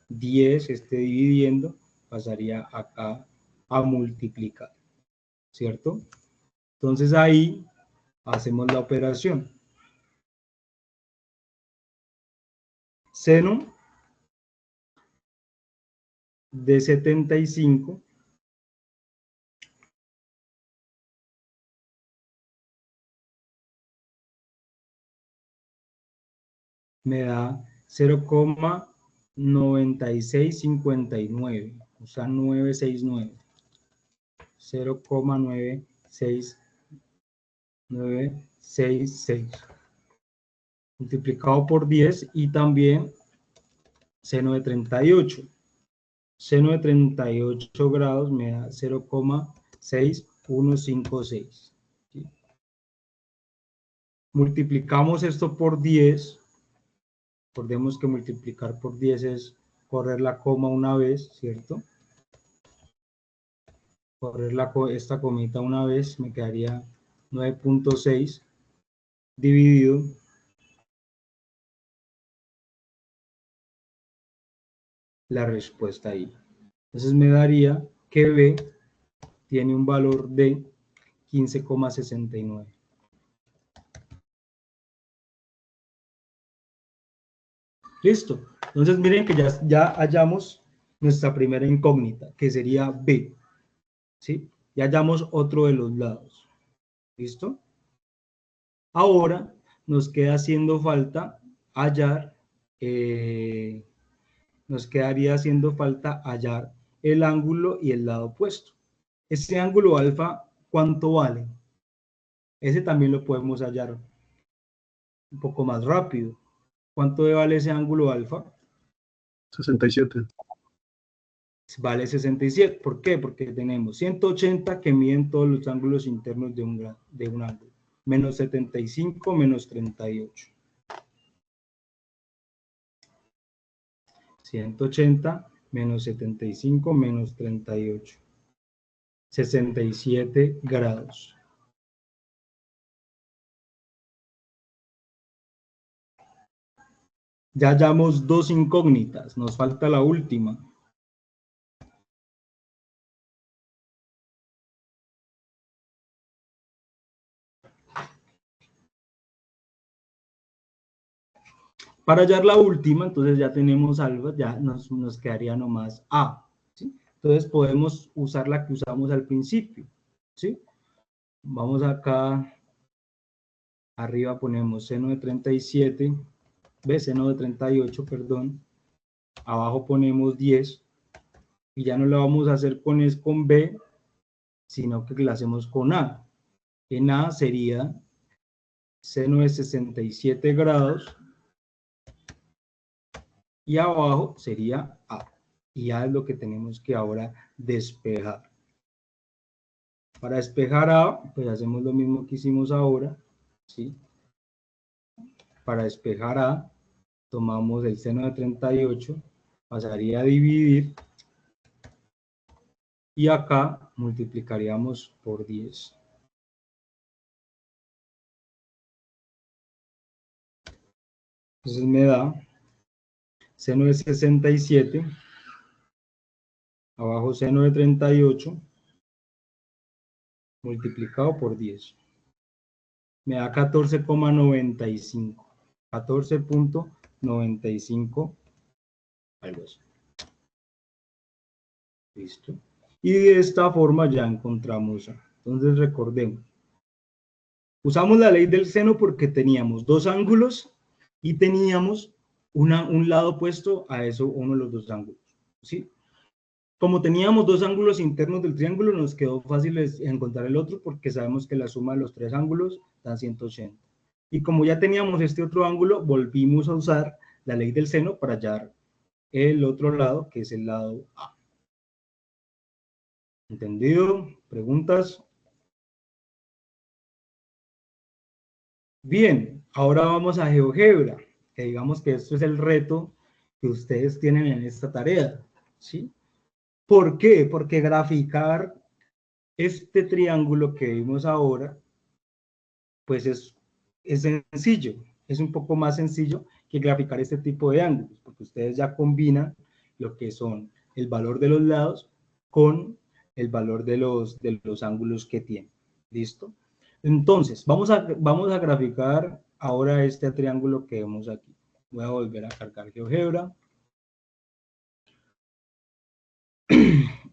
10, este dividiendo, pasaría acá a multiplicar, ¿cierto? Entonces ahí hacemos la operación. Seno de 75 me da 0,9659, o sea 969. 0,96966 multiplicado por 10 y también seno de 38. Seno de 38 grados me da 0,6156. ¿Sí? Multiplicamos esto por 10. Recordemos que multiplicar por 10 es correr la coma una vez, ¿cierto? Correr esta comita una vez, me quedaría 9.6 dividido la respuesta ahí. Entonces me daría que B tiene un valor de 15,69. Listo. Entonces miren que ya hallamos nuestra primera incógnita, que sería B. ¿Sí? Ya hallamos otro de los lados. ¿Listo? Ahora nos queda haciendo falta hallar, nos quedaría haciendo falta hallar el ángulo y el lado opuesto. Este ángulo alfa, ¿cuánto vale? Ese también lo podemos hallar un poco más rápido. ¿Cuánto vale ese ángulo alfa? 67. Vale 67. ¿Por qué? Porque tenemos 180 que miden todos los ángulos internos de un ángulo. Menos 75 menos 38. 180 menos 75 menos 38. 67 grados. Ya hallamos dos incógnitas, nos falta la última. Para hallar la última, entonces ya tenemos alfa, ya nos quedaría nomás A, ¿sí? Entonces podemos usar la que usamos al principio, ¿sí? Vamos acá arriba ponemos seno de 37, seno de 38, perdón, abajo ponemos 10, y ya no la vamos a hacer con B, sino que la hacemos con A. En A sería seno de 67 grados, y abajo sería A. Y A es lo que tenemos que ahora despejar. Para despejar A, pues hacemos lo mismo que hicimos ahora, ¿sí? Para despejar A, tomamos el seno de 38, pasaría a dividir, y acá multiplicaríamos por 10. Entonces me da seno de 67, abajo seno de 38, multiplicado por 10. Me da 14,95. 14.95, algo así. Listo. Y de esta forma ya encontramos A. Entonces recordemos. Usamos la ley del seno porque teníamos dos ángulos y teníamos un lado opuesto a eso, uno de los dos ángulos. ¿Sí? Como teníamos dos ángulos internos del triángulo, nos quedó fácil encontrar el otro porque sabemos que la suma de los tres ángulos da 180. Y como ya teníamos este otro ángulo, volvimos a usar la ley del seno para hallar el otro lado, que es el lado A. ¿Entendido? ¿Preguntas? Bien, ahora vamos a GeoGebra, que digamos que esto es el reto que ustedes tienen en esta tarea, ¿sí? ¿Por qué? Porque graficar este triángulo que vimos ahora, pues es sencillo, es un poco más sencillo que graficar este tipo de ángulos, porque ustedes ya combinan lo que son el valor de los lados con el valor de los ángulos que tienen. ¿Listo? Entonces, vamos a graficar ahora este triángulo que vemos aquí. Voy a volver a cargar GeoGebra.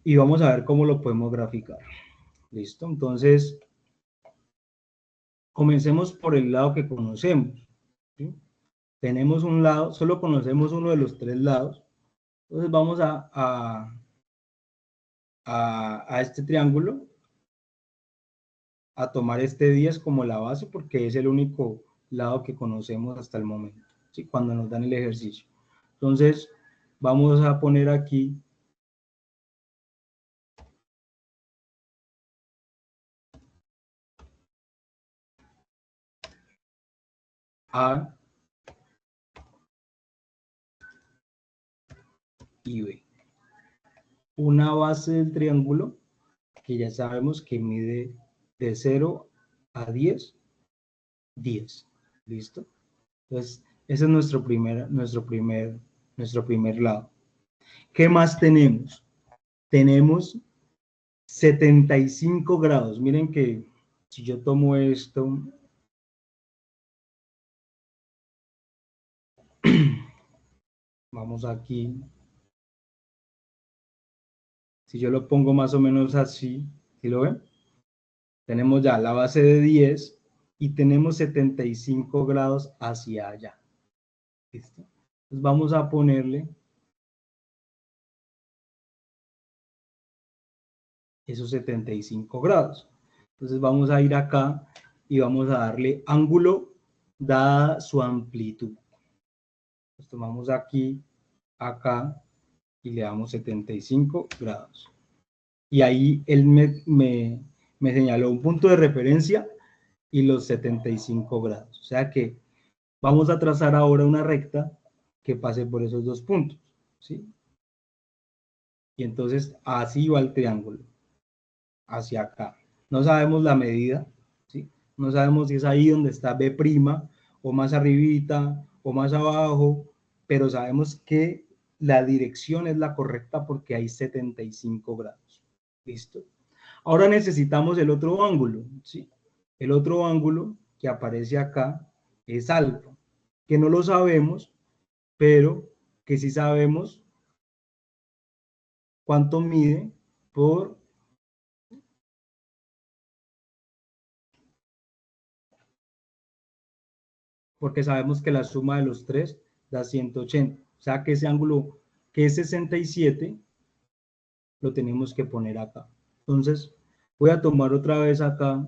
Y vamos a ver cómo lo podemos graficar. ¿Listo? Entonces, comencemos por el lado que conocemos. ¿Sí? Tenemos un lado, solo conocemos uno de los tres lados. Entonces vamos a este triángulo, a tomar este 10 como la base porque es el único lado que conocemos hasta el momento, ¿sí? Cuando nos dan el ejercicio. Entonces vamos a poner aquí A y B. Una base del triángulo que ya sabemos que mide de 0 a 10, 10. ¿Listo? Entonces, ese es nuestro primer lado. ¿Qué más tenemos? Tenemos 75 grados. Miren que si yo tomo esto, vamos aquí, si yo lo pongo más o menos así, ¿sí lo ven? Tenemos ya la base de 10 y tenemos 75 grados hacia allá. ¿Listo? Entonces vamos a ponerle esos 75 grados. Entonces vamos a ir acá y vamos a darle ángulo dada su amplitud. Pues tomamos aquí, acá y le damos 75 grados. Y ahí él me señaló un punto de referencia y los 75 grados. O sea que vamos a trazar ahora una recta que pase por esos dos puntos, ¿sí? Y entonces así va el triángulo, hacia acá. No sabemos la medida, ¿sí? No sabemos si es ahí donde está B', o más arribita, o más abajo, pero sabemos que la dirección es la correcta porque hay 75 grados. ¿Listo? Ahora necesitamos el otro ángulo, ¿sí? El otro ángulo que aparece acá es alfa, que no lo sabemos, pero que sí sabemos cuánto mide por porque sabemos que la suma de los tres da 180. O sea que ese ángulo que es 67 lo tenemos que poner acá. Entonces voy a tomar otra vez acá,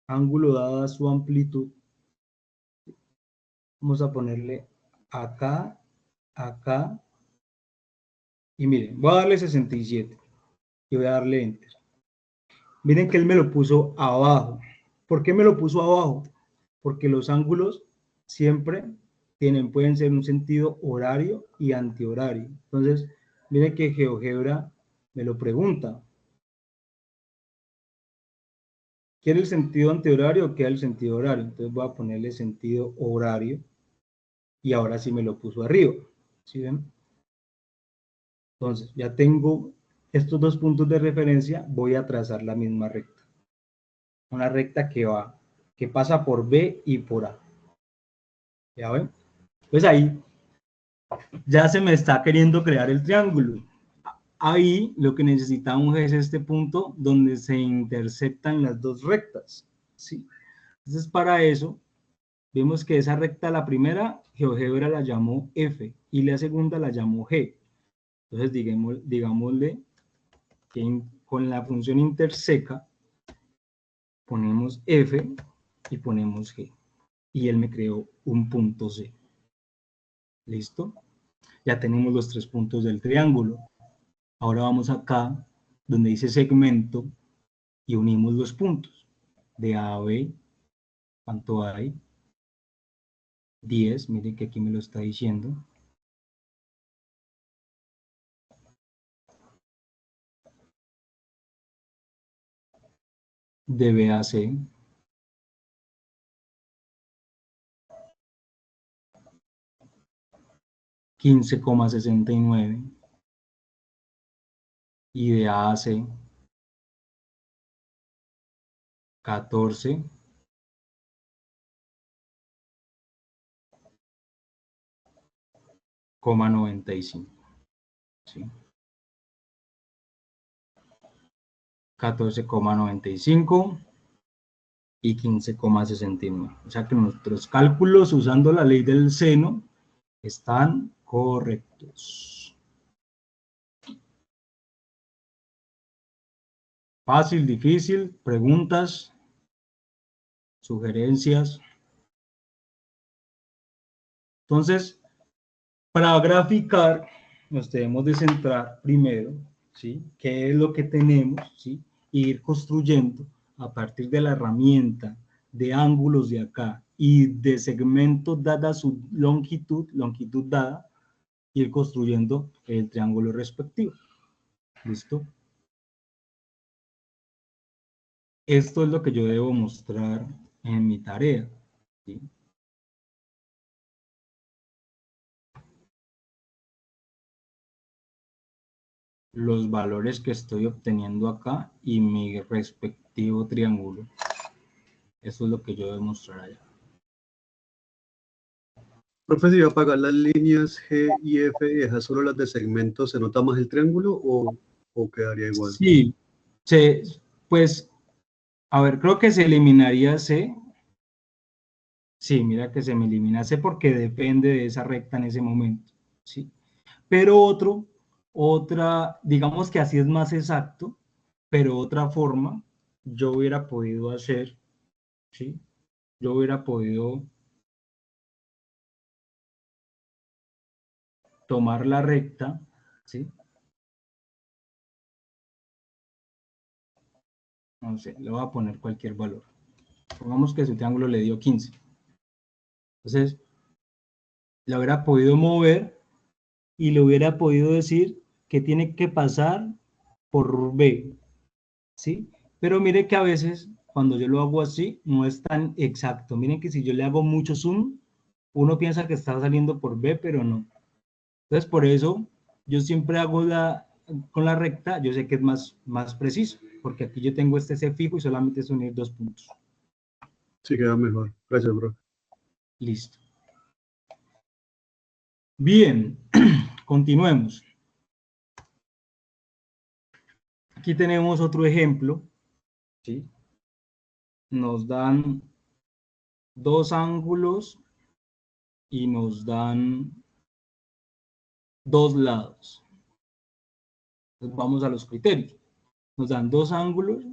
ángulo dada su amplitud. Vamos a ponerle acá, acá, y miren, voy a darle 67 y voy a darle enter. Miren que él me lo puso abajo. ¿Por qué me lo puso abajo? Porque los ángulos siempre pueden ser un sentido horario y antihorario. Entonces, miren que GeoGebra me lo pregunta. ¿Quiere el sentido antihorario o quiere el sentido horario? Entonces voy a ponerle sentido horario y ahora sí me lo puso arriba. ¿Sí ven? Entonces, ya tengo estos dos puntos de referencia, voy a trazar la misma recta. Una recta que pasa por B y por A. ¿Ya ven? Pues ahí ya se me está queriendo crear el triángulo. Ahí lo que necesitamos es este punto donde se interceptan las dos rectas. ¿Sí? Entonces, para eso, vemos que esa recta, la primera, GeoGebra la llamó F y la segunda la llamó G. Entonces, digámosle que con la función interseca ponemos F y ponemos G. Y él me creó un punto C. ¿Listo? Ya tenemos los tres puntos del triángulo. Ahora vamos acá, donde dice segmento, y unimos los puntos. De A a B, ¿cuánto hay? 10, miren que aquí me lo está diciendo. De B a C. $15,69 y de A a C 14,95, ¿sí? 14,95 y 15,69. O sea que nuestros cálculos usando la ley del seno están correctos. Fácil, difícil, preguntas, sugerencias. Entonces, para graficar, nos debemos de centrar primero, ¿sí? ¿Qué es lo que tenemos? ¿Sí? E ir construyendo a partir de la herramienta de ángulos de acá y de segmentos dada su longitud dada, ir construyendo el triángulo respectivo. ¿Listo? Esto es lo que yo debo mostrar en mi tarea, ¿sí? Los valores que estoy obteniendo acá y mi respectivo triángulo. Eso es lo que yo debo mostrar allá. Profe, si va a apagar las líneas G y F y dejar solo las de segmento, ¿se nota más el triángulo o quedaría igual? Sí, pues, a ver, creo que se eliminaría C. Sí, mira que se me elimina C porque depende de esa recta en ese momento, ¿sí? Pero otra, digamos que así es más exacto, pero otra forma, yo hubiera podido hacer, ¿sí? Yo hubiera podido tomar la recta, ¿sí? No sé, le voy a poner cualquier valor. Pongamos que su triángulo le dio 15. Entonces, la hubiera podido mover y le hubiera podido decir que tiene que pasar por B, ¿sí? Pero mire que a veces, cuando yo lo hago así, no es tan exacto. Miren que si yo le hago mucho zoom, uno piensa que está saliendo por B, pero no. Entonces, por eso, yo siempre hago con la recta, yo sé que es más preciso, porque aquí yo tengo este C fijo y solamente es unir dos puntos. Sí, queda mejor. Gracias, profe. Listo. Bien, continuemos. Aquí tenemos otro ejemplo, ¿sí? Nos dan dos ángulos y nos dan dos lados. Entonces vamos a los criterios. Nos dan dos ángulos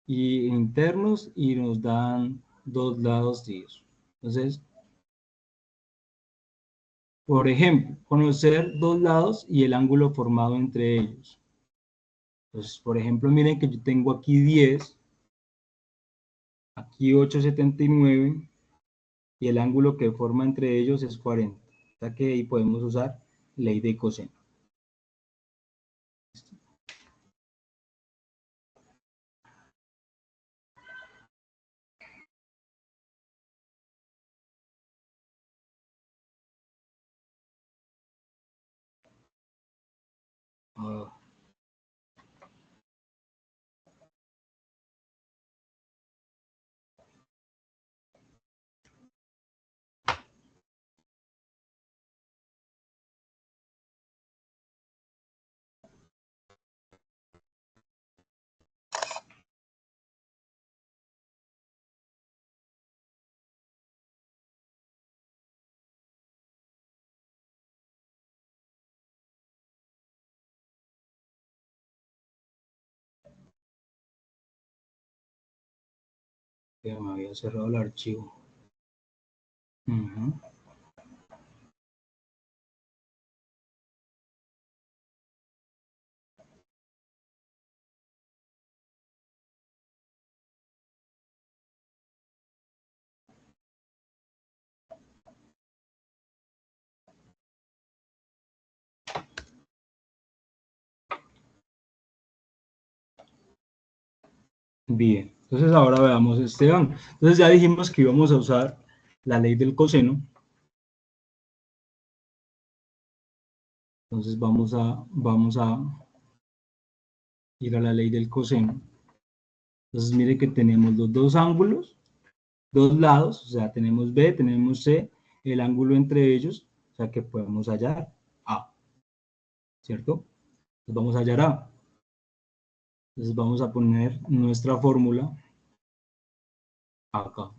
internos y nos dan dos lados tiesos. Entonces, por ejemplo, conocer dos lados y el ángulo formado entre ellos. Entonces, por ejemplo, miren que yo tengo aquí 10, aquí 8,79 y el ángulo que forma entre ellos es 40. O sea que ahí podemos usar ley de coseno. Que me había cerrado el archivo. Bien, entonces ahora veamos este ángulo. Entonces ya dijimos que íbamos a usar la ley del coseno. Entonces vamos a ir a la ley del coseno. Entonces mire que tenemos los dos ángulos, dos lados, o sea, tenemos B, tenemos C, el ángulo entre ellos, o sea que podemos hallar A, ¿cierto? Entonces vamos a hallar A. Entonces vamos a poner nuestra fórmula acá.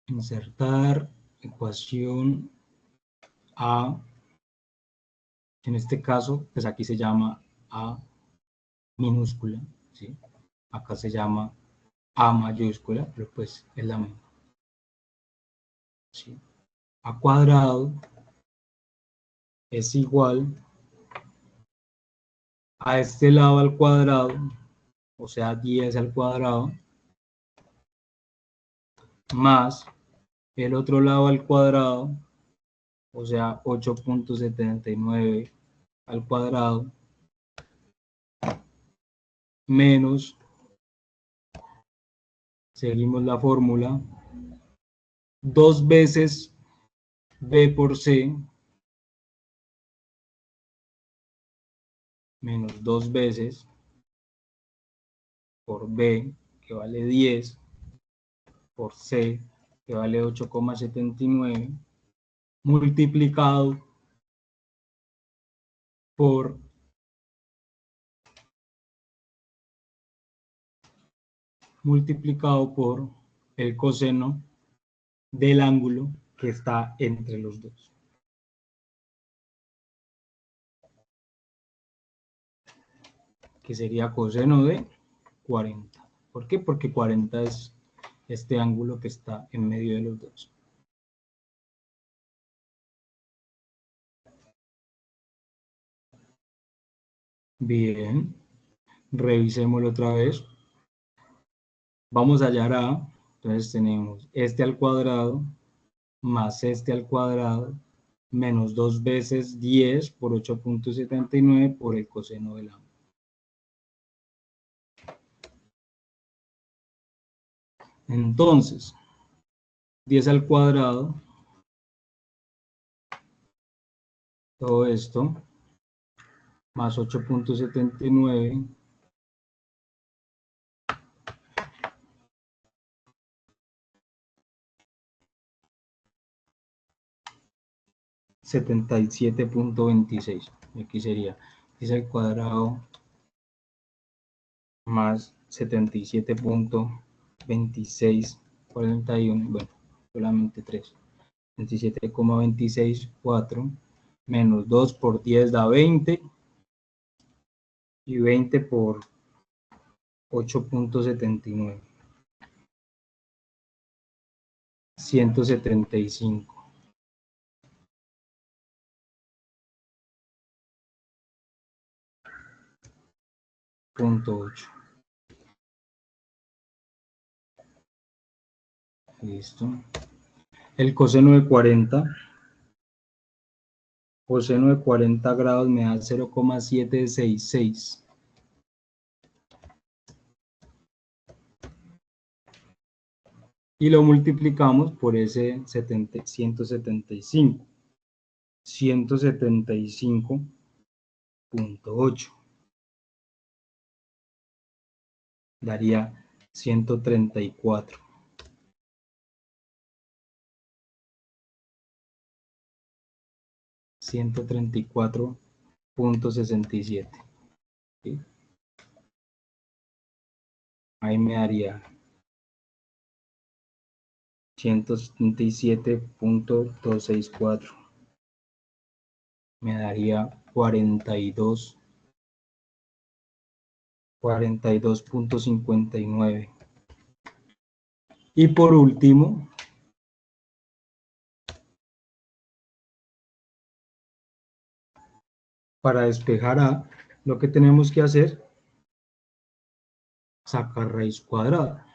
Insertar ecuación A, en este caso, pues aquí se llama A minúscula, ¿sí? Acá se llama A mayúscula, pero pues es la misma. ¿Sí? A cuadrado es igual a este lado al cuadrado, o sea 10 al cuadrado, más el otro lado al cuadrado, o sea 8,79 al cuadrado, menos, seguimos la fórmula, 2 veces B por C, menos 2 veces por B, que vale 10, por C, que vale 8,79, multiplicado por el coseno del ángulo que está entre los dos. Que sería coseno de 40. ¿Por qué? Porque 40 es este ángulo que está en medio de los dos. Bien, revisémoslo otra vez. Vamos a hallar A, entonces tenemos este al cuadrado más este al cuadrado menos 2 veces 10 por 8,79 por el coseno del ángulo. Entonces, 10 al cuadrado, todo esto, más 8,79, $77,26. Aquí sería 10 al cuadrado más 77,2641. Bueno, solamente 3. 27,26, menos 2 por 10 da 20, y 20 por 8,79. 175. .8. Listo. El coseno de 40. Coseno de 40 grados me da 0,766. Y lo multiplicamos por ese 175. 175.8. Daría 134. .67. ¿Sí? Ahí me daría 177.264. Me daría 42.59. Y por último, para despejar A, lo que tenemos que hacer, sacar raíz cuadrada.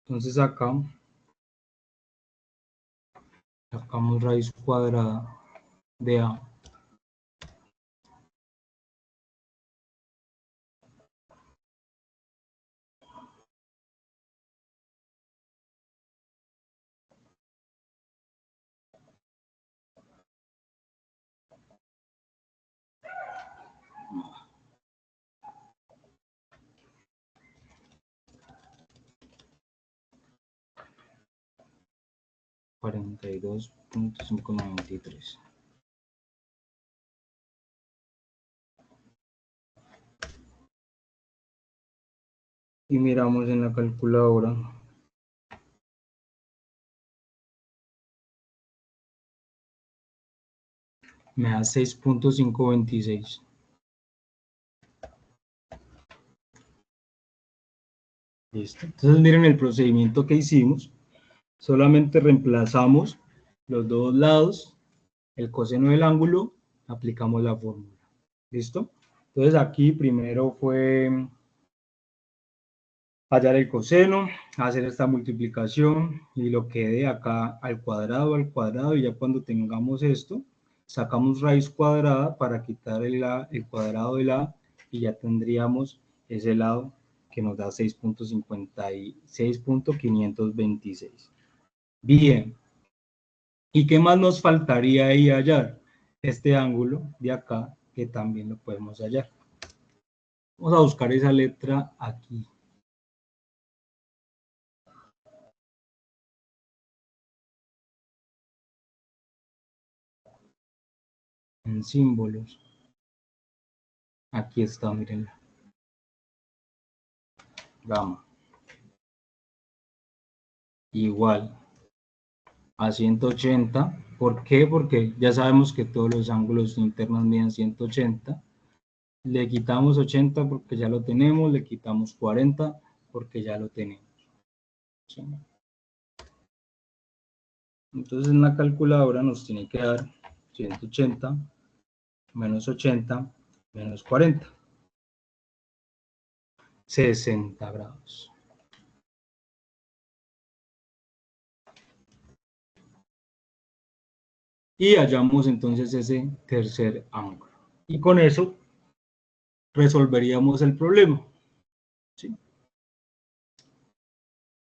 Entonces acá sacamos raíz cuadrada de A. $42.593. Y miramos en la calculadora. Me da 6.526. Listo. Entonces miren el procedimiento que hicimos. Solamente reemplazamos los dos lados, el coseno del ángulo, aplicamos la fórmula. ¿Listo? Entonces aquí primero fue hallar el coseno, hacer esta multiplicación y lo que dé acá al cuadrado, y ya cuando tengamos esto, sacamos raíz cuadrada para quitar el cuadrado de la y ya tendríamos ese lado que nos da 6.526. Bien. ¿Y qué más nos faltaría ahí hallar? Este ángulo de acá, que también lo podemos hallar. Vamos a buscar esa letra aquí. En símbolos. Aquí está, mírenla. Gamma. Igual a 180. ¿Por qué? Porque ya sabemos que todos los ángulos internos miden 180. Le quitamos 80 porque ya lo tenemos. Le quitamos 40 porque ya lo tenemos. ¿Sí? Entonces en la calculadora nos tiene que dar 180 menos 80 menos 40. 60 grados. Y hallamos entonces ese tercer ángulo. Y con eso resolveríamos el problema. ¿Sí?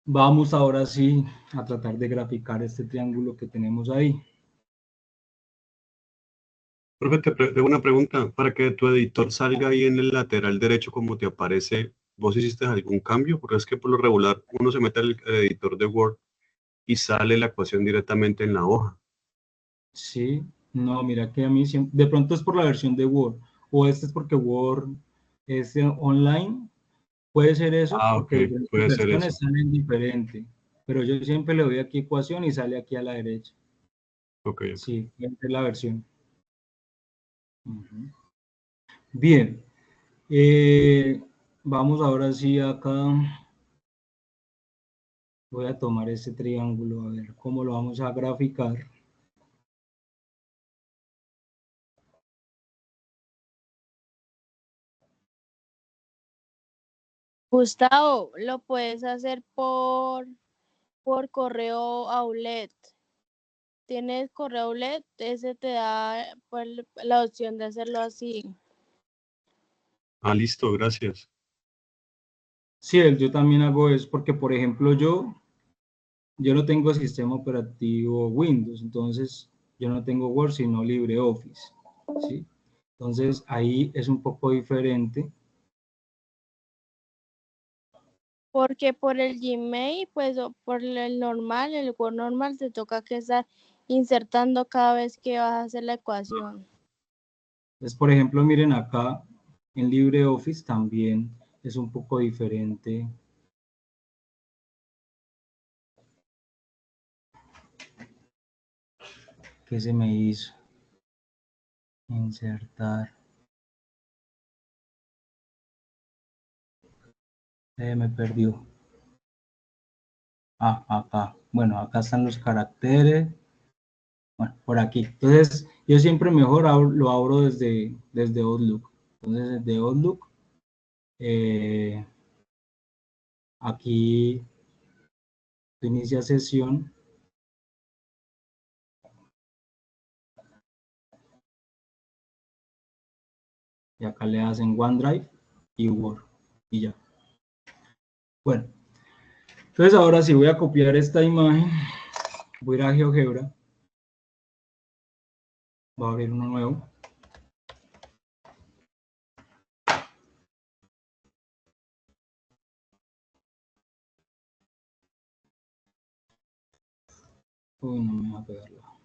Vamos ahora sí a tratar de graficar este triángulo que tenemos ahí. Profe, te tengo una pregunta. Para que tu editor salga ahí en el lateral derecho como te aparece, ¿vos hiciste algún cambio? Porque es que por lo regular uno se mete al editor de Word y sale la ecuación directamente en la hoja. Sí, no, mira que a mí de pronto es por la versión de Word, o este es porque Word es online. Puede ser eso, Ah, ok, porque diferentes puede ser eso. versiones salen diferente. pero yo siempre le doy aquí ecuación y sale aquí a la derecha. Ok. Sí, esta es la versión. Ujú. Bien, vamos ahora sí acá. Voy a tomar este triángulo, a ver cómo lo vamos a graficar. Gustavo, lo puedes hacer por correo outlet. ¿Tienes correo outlet? Ese te da pues, la opción de hacerlo así. Ah, listo, gracias. Sí, yo también hago eso porque, por ejemplo, yo no tengo sistema operativo Windows, entonces yo no tengo Word, sino LibreOffice, ¿sí? Entonces ahí es un poco diferente. Porque por el Gmail, pues, o por el normal, el Word normal, te toca que estar insertando cada vez que vas a hacer la ecuación. Entonces, por ejemplo, miren acá en LibreOffice también es un poco diferente. ¿Qué se me hizo? Insertar. Me perdió. Ah, acá. Bueno, acá están los caracteres. Bueno, por aquí. Entonces, yo siempre mejor lo abro desde Outlook. Entonces, desde Outlook, aquí inicia sesión. Y acá le hacen OneDrive y Word. Y ya. Bueno, entonces ahora sí voy a copiar esta imagen. Voy a ir a GeoGebra. Voy a abrir uno nuevo. Uy, no me deja pegarla.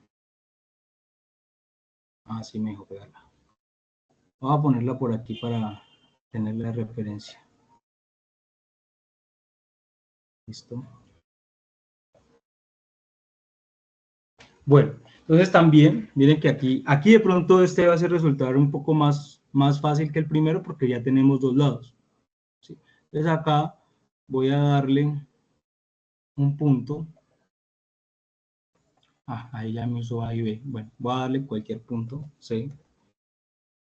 Ah, sí me dejó pegarla. Voy a ponerla por aquí para tener la referencia. Listo. Bueno, entonces también, miren que aquí de pronto este va a ser resultar un poco más fácil que el primero porque ya tenemos dos lados. ¿Sí? Entonces acá voy a darle un punto. Ah, ahí ya me hizo A y B. Bueno, voy a darle cualquier punto, C,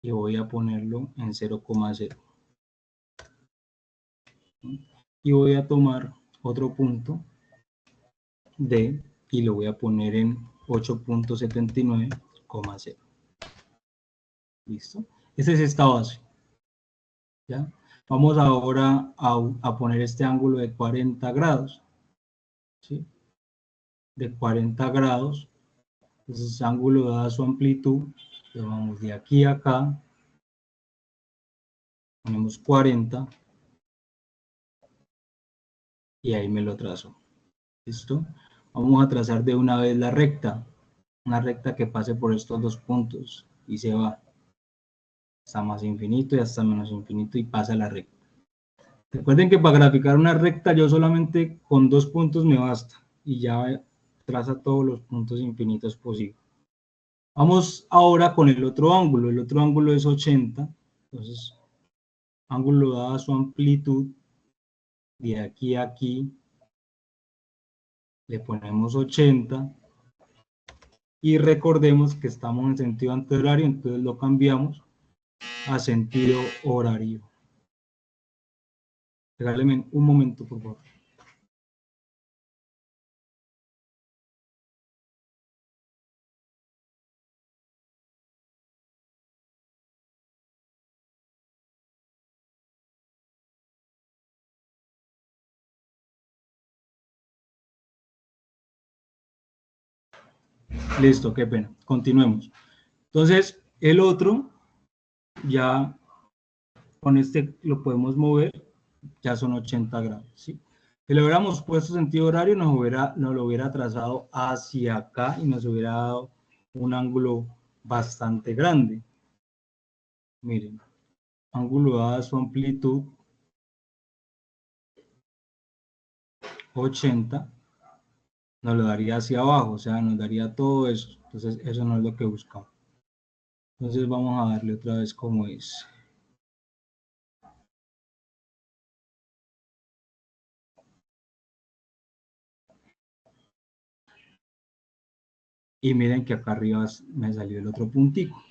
y voy a ponerlo en 0,0. Y voy a tomar otro punto, D, y lo voy a poner en 8.79,0. ¿Listo? Esa es esta base. ¿Ya? Vamos ahora a poner este ángulo de 40 grados. ¿Sí? De 40 grados. Entonces, ángulo dada su amplitud. Lo vamos de aquí a acá. Ponemos 40. Y ahí me lo trazo. ¿Listo? Vamos a trazar de una vez la recta. Una recta que pase por estos dos puntos. Y se va. Hasta más infinito y hasta menos infinito y pasa la recta. Recuerden que para graficar una recta yo solamente con dos puntos me basta y ya traza todos los puntos infinitos posibles. Vamos ahora con el otro ángulo. El otro ángulo es 80. Entonces, ángulo dada su amplitud, de aquí a aquí, le ponemos 80. Y recordemos que estamos en sentido antihorario, entonces lo cambiamos a sentido horario. Regáleme un momento, por favor. Listo, qué pena. Continuemos. Entonces, el otro, ya con este lo podemos mover, ya son 80 grados. ¿Sí? Si le hubiéramos puesto sentido horario, nos lo hubiera trazado hacia acá y nos hubiera dado un ángulo bastante grande. Miren, ángulo dada su amplitud, 80. nos lo daría hacia abajo, o sea, nos daría todo eso. Entonces, eso no es lo que buscamos. Entonces, vamos a darle otra vez como es. Y miren que acá arriba me salió el otro puntico.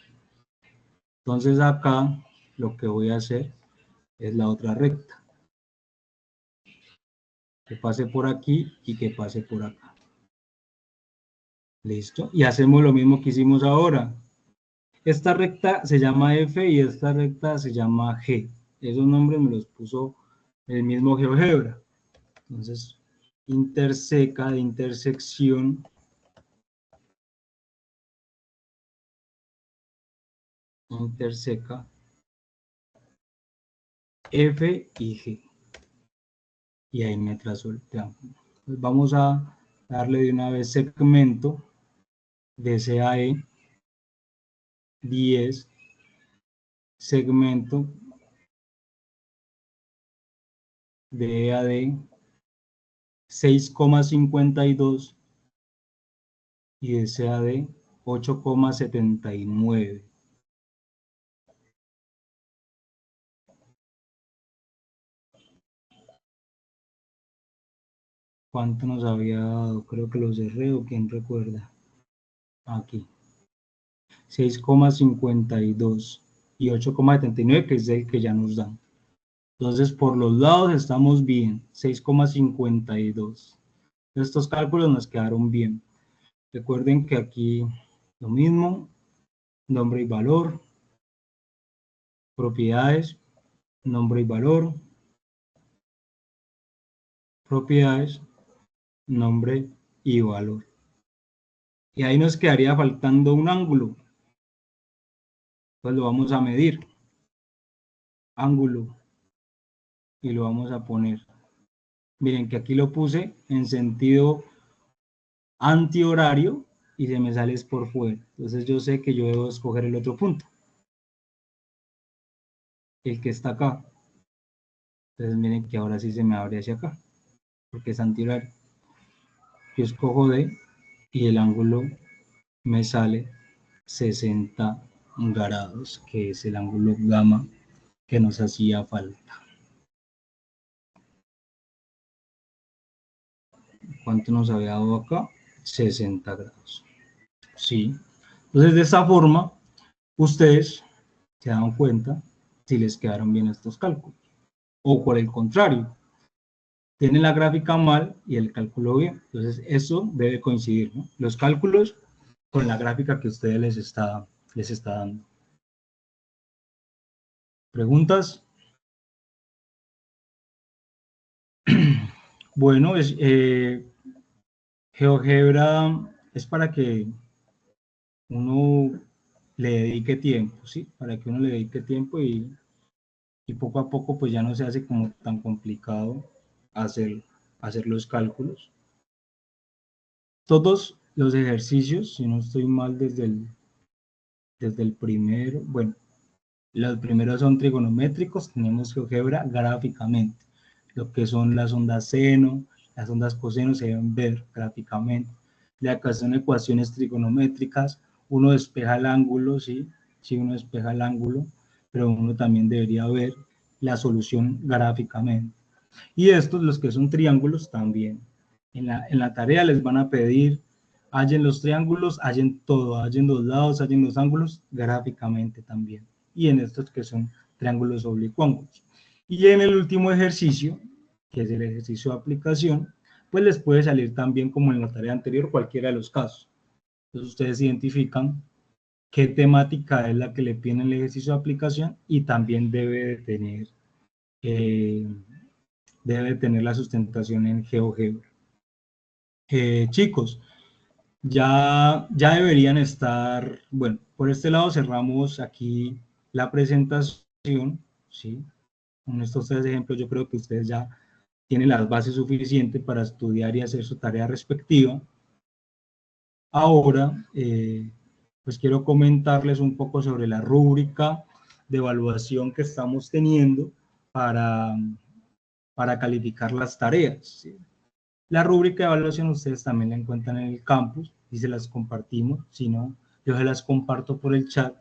Entonces, acá lo que voy a hacer es la otra recta. Que pase por aquí y que pase por acá. Listo. Y hacemos lo mismo que hicimos ahora. Esta recta se llama F y esta recta se llama G. Esos nombres me los puso el mismo GeoGebra. Entonces, interseca de intersección interseca F y G. Y ahí me trazo el triángulo. Pues vamos a darle de una vez segmento de CAE 10, segmento de EAD 6,52 y de CAD 8,79. ¿Cuánto nos había dado? Creo que lo cerré, o quién recuerda. Aquí. 6,52 y 8,79, que es el que ya nos dan. Entonces, por los lados estamos bien. 6,52. Estos cálculos nos quedaron bien. Recuerden que aquí lo mismo. Nombre y valor. Propiedades. Nombre y valor. Propiedades. Nombre y valor. Y ahí nos quedaría faltando un ángulo. Pues lo vamos a medir. Ángulo. Y lo vamos a poner. Miren que aquí lo puse en sentido antihorario y se me sale por fuera. Entonces yo sé que yo debo escoger el otro punto. El que está acá. Entonces miren que ahora sí se me abre hacia acá. Porque es antihorario. Yo escojo D y el ángulo me sale 60 grados, que es el ángulo gamma que nos hacía falta. ¿Cuánto nos había dado acá? 60 grados. Sí. Entonces, de esta forma, ustedes se dan cuenta si les quedaron bien estos cálculos. O por el contrario, tienen la gráfica mal y el cálculo bien. Entonces, eso debe coincidir, ¿no? Los cálculos con la gráfica que ustedes les está dando. ¿Preguntas? Bueno, GeoGebra es para que uno le dedique tiempo, ¿sí? Para que uno le dedique tiempo y poco a poco pues ya no se hace como tan complicado hacer los cálculos. Todos los ejercicios, si no estoy mal desde el primero, bueno, los primeros son trigonométricos, tenemos GeoGebra gráficamente. Lo que son las ondas seno, las ondas coseno se deben ver gráficamente. De acá son ecuaciones trigonométricas, uno despeja el ángulo, ¿sí? Sí, uno despeja el ángulo, pero uno también debería ver la solución gráficamente. Y estos, los que son triángulos, también. En la tarea les van a pedir, hallen los triángulos, hallen todo, hallen los lados, hallen los ángulos, gráficamente también. Y en estos que son triángulos oblicuángulos. Y en el último ejercicio, que es el ejercicio de aplicación, pues les puede salir también como en la tarea anterior, cualquiera de los casos. Entonces ustedes identifican qué temática es la que le piden el ejercicio de aplicación y también debe de tener la sustentación en GeoGebra. Chicos, ya deberían estar, bueno, por este lado cerramos aquí la presentación, ¿sí? Con estos tres ejemplos yo creo que ustedes ya tienen las bases suficientes para estudiar y hacer su tarea respectiva. Ahora, pues quiero comentarles un poco sobre la rúbrica de evaluación que estamos teniendo para calificar las tareas, ¿sí? La rúbrica de evaluación ustedes también la encuentran en el campus y se las compartimos, si no, yo se las comparto por el chat.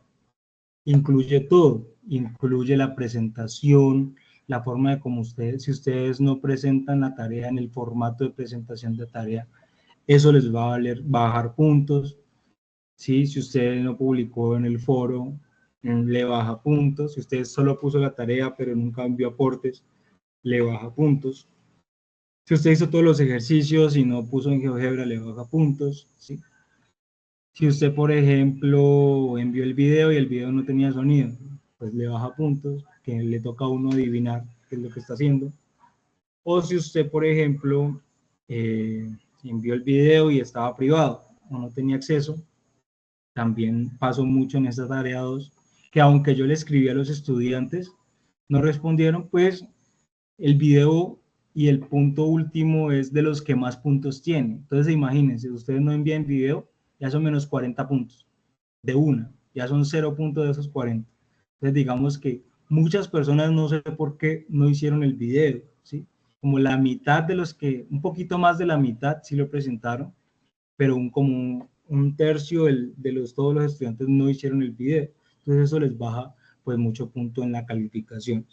Incluye todo, incluye la presentación, la forma de cómo ustedes, si ustedes no presentan la tarea en el formato de presentación de tarea, eso les va a valer, bajar puntos, ¿sí? Si usted no publicó en el foro, le baja puntos. Si usted solo puso la tarea pero nunca envió aportes, le baja puntos. Si usted hizo todos los ejercicios y no puso en GeoGebra, le baja puntos, ¿sí? Si usted, por ejemplo, envió el video y el video no tenía sonido, pues le baja puntos, que le toca a uno adivinar qué es lo que está haciendo. O si usted, por ejemplo, envió el video y estaba privado o no tenía acceso, también pasó mucho en esta tarea 2, que aunque yo le escribí a los estudiantes, no respondieron, pues el video y el punto último es de los que más puntos tiene. Entonces imagínense, ustedes no envían video, ya son menos 40 puntos, de una, ya son 0 puntos de esos 40. Entonces digamos que muchas personas no sé por qué no hicieron el video, ¿sí? Como la mitad de los que, un poquito más de la mitad sí lo presentaron, pero como un tercio todos los estudiantes no hicieron el video. Entonces eso les baja pues mucho punto en la calificación.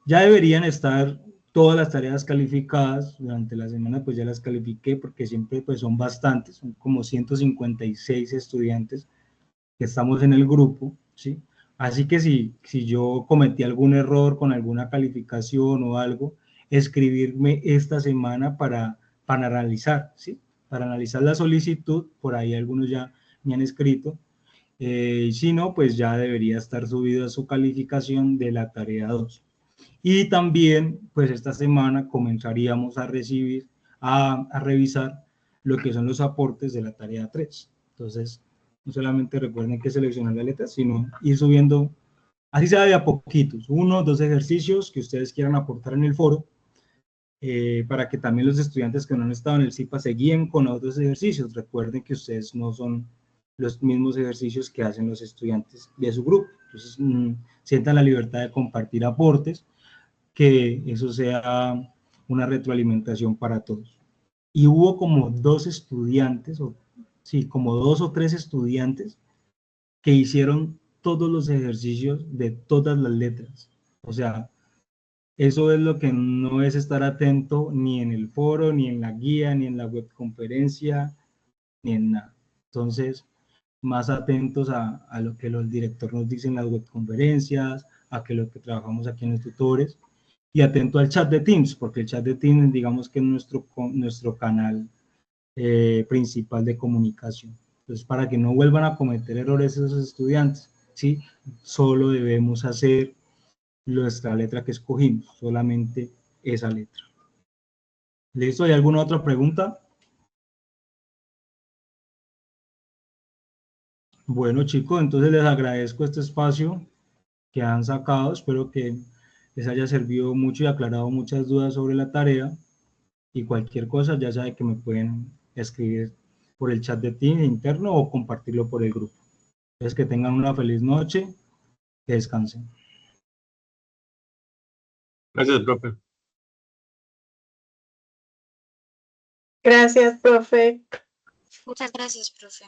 Ya deberían estar todas las tareas calificadas durante la semana, pues ya las califiqué porque siempre pues son bastantes, son como 156 estudiantes que estamos en el grupo, ¿sí? Así que si yo cometí algún error con alguna calificación o algo, escribirme esta semana para analizar, ¿sí? Para analizar la solicitud, por ahí algunos ya me han escrito, y si no, pues ya debería estar subido a su calificación de la tarea 2. Y también, pues esta semana comenzaríamos a recibir, a revisar lo que son los aportes de la tarea 3. Entonces, no solamente recuerden que seleccionar la letra, sino ir subiendo, así sea de a poquitos, 1 o 2 ejercicios que ustedes quieran aportar en el foro, para que también los estudiantes que no han estado en el CIPA se guíen con otros ejercicios. Recuerden que ustedes no son los mismos ejercicios que hacen los estudiantes de su grupo. Entonces, sientan la libertad de compartir aportes, que eso sea una retroalimentación para todos. Y hubo como 2 estudiantes, o sí, como 2 o 3 estudiantes que hicieron todos los ejercicios de todas las letras. O sea, eso es lo que no es estar atento ni en el foro, ni en la guía, ni en la webconferencia, ni en nada. Entonces, más atentos a lo que los directores nos dicen en las webconferencias, a que lo que trabajamos aquí en los tutores, y atento al chat de Teams, porque el chat de Teams, digamos que es nuestro canal principal de comunicación. Entonces, para que no vuelvan a cometer errores esos estudiantes, ¿sí? Solo debemos hacer nuestra letra que escogimos, solamente esa letra. ¿Listo? ¿Hay alguna otra pregunta? Bueno, chicos, entonces les agradezco este espacio que han sacado. Espero que les haya servido mucho y aclarado muchas dudas sobre la tarea. Y cualquier cosa, ya saben que me pueden escribir por el chat de Teams interno o compartirlo por el grupo. Entonces, que tengan una feliz noche, que descansen. Gracias, profe. Gracias, profe. Muchas gracias, profe.